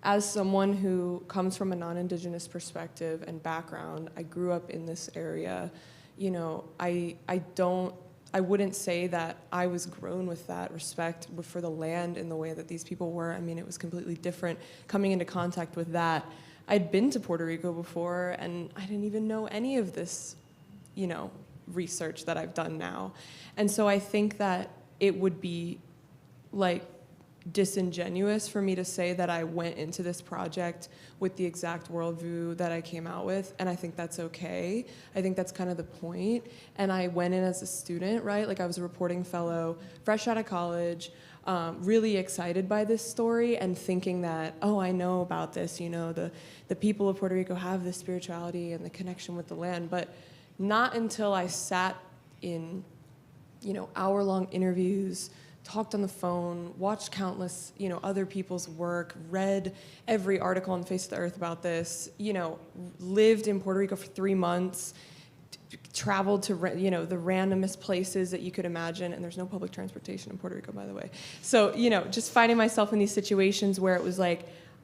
as someone who comes from a non-Indigenous perspective and background, I grew up in this area, I wouldn't say that I was grown with that respect for the land in the way that these people were. I mean, it was completely different coming into contact with that. I'd been to Puerto Rico before, and I didn't even know any of this, research that I've done now. And so I think that it would be disingenuous for me to say that I went into this project with the exact worldview that I came out with, and I think that's okay. I think that's kind of the point. And I went in as a student, right? I was a reporting fellow, fresh out of college, really excited by this story and thinking that, oh, I know about this, the people of Puerto Rico have this spirituality and the connection with the land, but not until I sat in, hour-long interviews, talked on the phone, watched countless, other people's work, read every article on the face of the earth about this, lived in Puerto Rico for 3 months, traveled to, the randomest places that you could imagine, and there's no public transportation in Puerto Rico, by the way. So, just finding myself in these situations where it was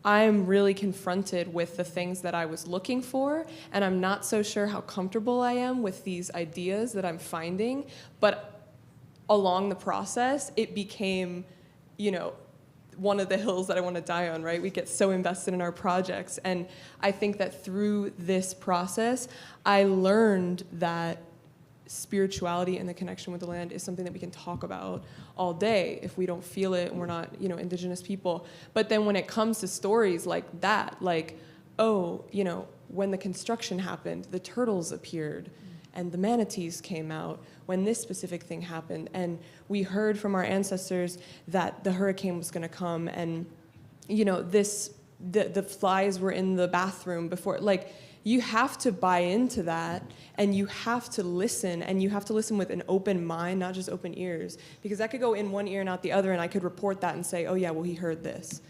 I'm really confronted with the things that I was looking for, and I'm not so sure how comfortable I am with these ideas that I'm finding, but along the process, it became, one of the hills that I want to die on, right? We get so invested in our projects. And I think that through this process, I learned that spirituality and the connection with the land is something that we can talk about all day if we don't feel it and we're not, Indigenous people. But then when it comes to stories like that, when the construction happened, the turtles appeared and the manatees came out when this specific thing happened. And we heard from our ancestors that the hurricane was going to come, and the flies were in the bathroom before. Like, you have to buy into that, and you have to listen, and you have to listen with an open mind, not just open ears, because that could go in one ear and out the other, and I could report that and say, oh yeah, well, he heard this.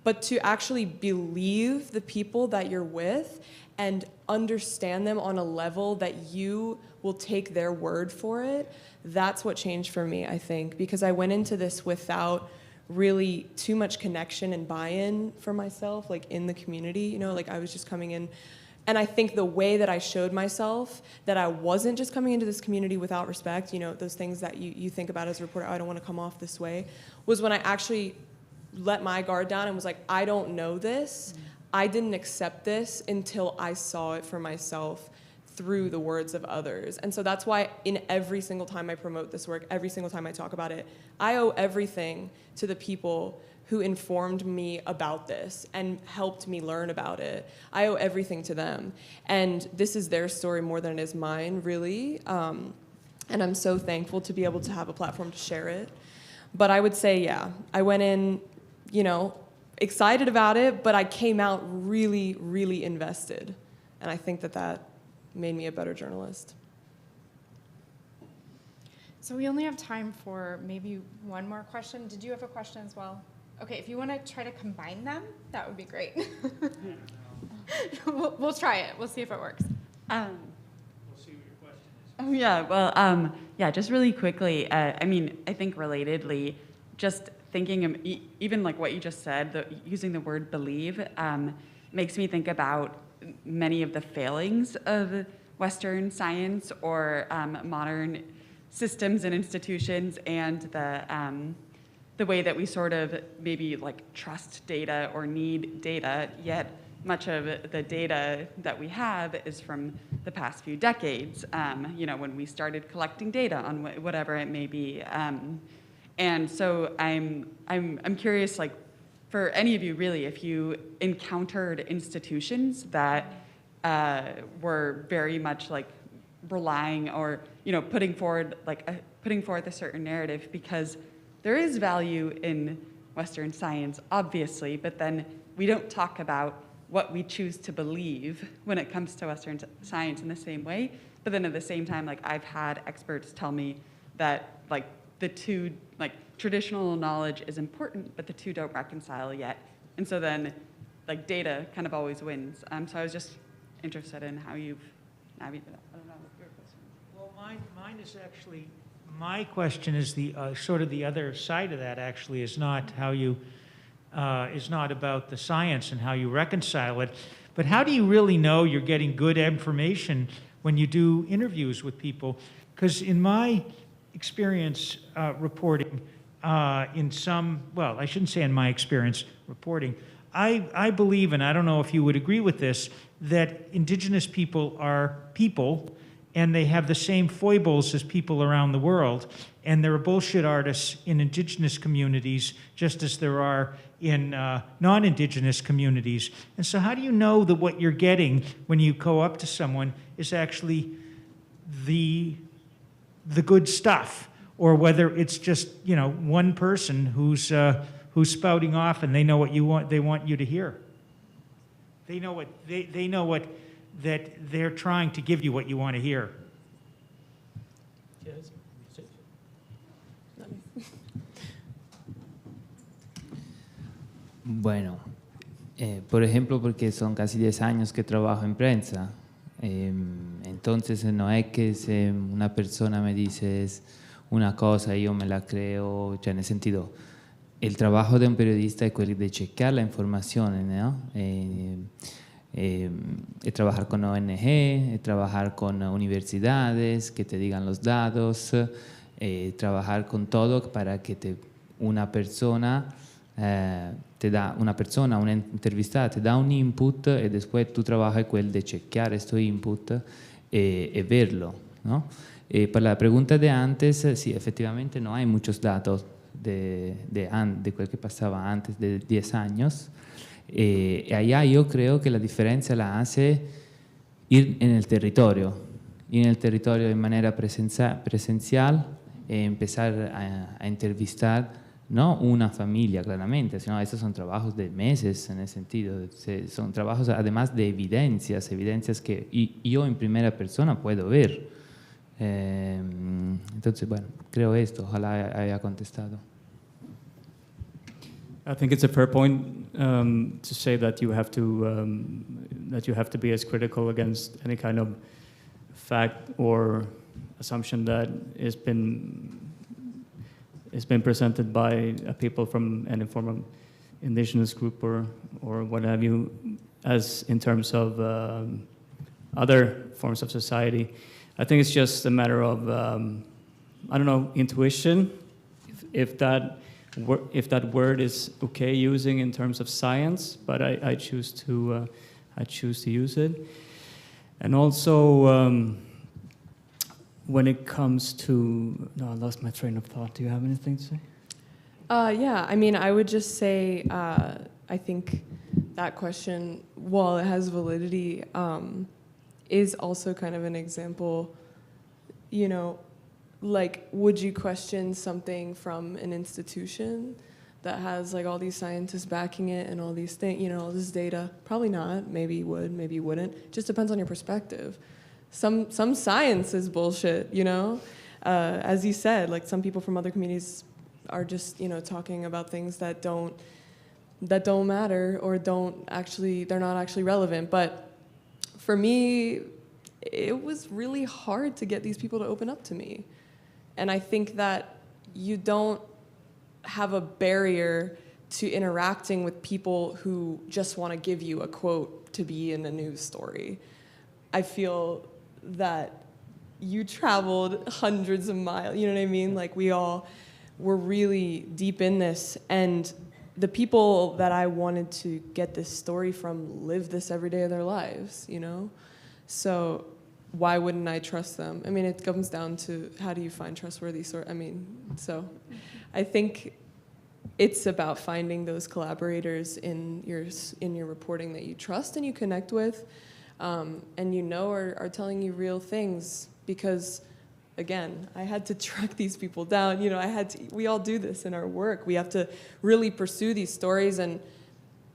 But to actually believe the people that you're with and understand them on a level that you will take their word for it, that's what changed for me, I think, because I went into this without really too much connection and buy-in for myself, like in the community, like I was just coming in. And I think the way that I showed myself that I wasn't just coming into this community without respect, those things that you think about as a reporter, oh, I don't want to come off this way, was when I actually let my guard down and was like, I don't know this. I didn't accept this until I saw it for myself through the words of others. And so that's why in every single time I promote this work, every single time I talk about it, I owe everything to the people who informed me about this and helped me learn about it. I owe everything to them. And this is their story more than it is mine, really. And I'm so thankful to be able to have a platform to share it. But I would say, yeah, I went in, excited about it, but I came out really, really invested. And I think that made me a better journalist. So we only have time for maybe one more question. Did you have a question as well? Okay, if you want to try to combine them, that would be great. We'll try it. We'll see if it works. We'll see what your question is. Oh, yeah. Well, just really quickly, I think relatedly, just thinking of even like what you just said, using the word believe makes me think about many of the failings of Western science or modern systems and institutions, and the way that we sort of maybe like trust data or need data, yet much of the data that we have is from the past few decades, when we started collecting data on whatever it may be. And so I'm curious, like, for any of you really, if you encountered institutions that were very much like relying or putting forth a certain narrative, because there is value in Western science, obviously, but then we don't talk about what we choose to believe when it comes to Western science in the same way. But then at the same time, like, I've had experts tell me that like the two, like, traditional knowledge is important, but the two don't reconcile yet. And so then like data kind of always wins. So I was just interested in how you've navigated that. I don't know what your question is. Well, mine is actually, my question is the sort of the other side of that. Actually, is not how you is not about the science and how you reconcile it, but how do you really know you're getting good information when you do interviews with people? Because in my experience reporting, in some, well, I shouldn't say in my experience reporting, I believe, and I don't know if you would agree with this, that Indigenous people are people, and they have the same foibles as people around the world, and there are bullshit artists in Indigenous communities just as there are in non-Indigenous communities. And so how do you know that what you're getting when you go up to someone is actually the good stuff, or whether it's just, one person who's spouting off and they know what they want you to hear? They know what that they're trying to give you what you want to hear. Bueno, por ejemplo, porque son casi 10 años que trabajo en prensa, entonces no es que se una persona me dice una cosa io me la creo, cioè nel sentido, il trabajo de un periodista es quello de chequear la información, ¿no? Trabajar con ONG, trabajar con universidades que te digan los datos, trabajar con todo para que una persona, una intervistada te da un input y después tu trabajo es el de chequear este input y verlo, ¿no? Para la pregunta de antes, sí, efectivamente no hay muchos datos de lo que pasaba antes de 10 años. Y allá yo creo que la diferencia la hace ir en el territorio de manera presencial, empezar a entrevistar no una familia claramente, sino estos son trabajos de meses en ese sentido, son trabajos además de evidencias que yo en primera persona puedo ver. Entonces, bueno, creo esto, ojalá haya contestado. I think it's a fair point to say that you have to be as critical against any kind of fact or assumption that has been presented by people from any form of indigenous group or what have you, as in terms of other forms of society. I think it's just a matter of I don't know, intuition, if that word is okay using in terms of science, but I choose to use it. And also, when it comes to, no, I lost my train of thought. Do you have anything to say? Yeah, I mean, I would just say, I think that question, while it has validity, is also kind of an example, you know, like, would you question something from an institution that has like all these scientists backing it and all these things, you know, all this data? Probably not. Maybe you would, maybe you wouldn't. Just depends on your perspective. Some science is bullshit, you know? As you said, like some people from other communities are just, you know, talking about things that don't matter or they're not actually relevant. But for me, it was really hard to get these people to open up to me. And I think that you don't have a barrier to interacting with people who just want to give you a quote to be in a news story. I feel that you traveled hundreds of miles, you know what I mean? Like we all were really deep in this, and the people that I wanted to get this story from live this every day of their lives, you know? So why wouldn't I trust them? I mean, it comes down to how do you find trustworthy sources? I mean, so I think it's about finding those collaborators in your reporting that you trust and you connect with, and you know are telling you real things. Because, again, I had to track these people down. You know, we all do this in our work. We have to really pursue these stories, and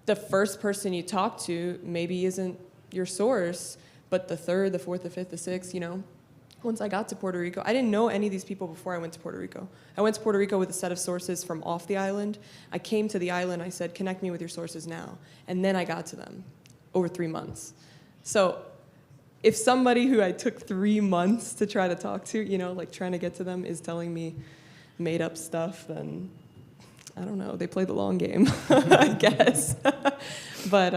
the first person you talk to maybe isn't your source, but the third, the fourth, the fifth, the sixth, you know. Once I got to Puerto Rico, I didn't know any of these people before I went to Puerto Rico. I went to Puerto Rico with a set of sources from off the island. I came to the island, I said, connect me with your sources now. And then I got to them over 3 months. So if somebody who I took 3 months to try to talk to, you know, like trying to get to them is telling me made up stuff, then I don't know, they play the long game, I guess. But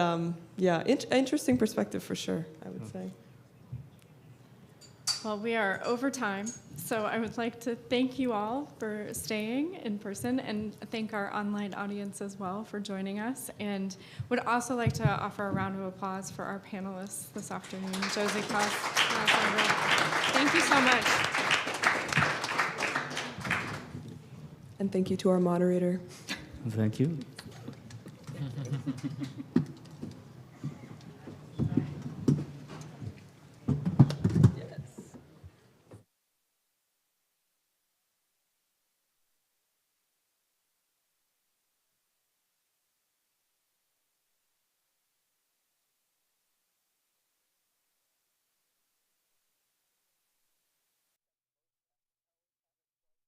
yeah, interesting perspective for sure, I would say. Well, we are over time, so I would like to thank you all for staying in person and thank our online audience as well for joining us, and would also like to offer a round of applause for our panelists this afternoon, Josie, Klas, Alessandro. Thank you so much. And thank you to our moderator. Thank you.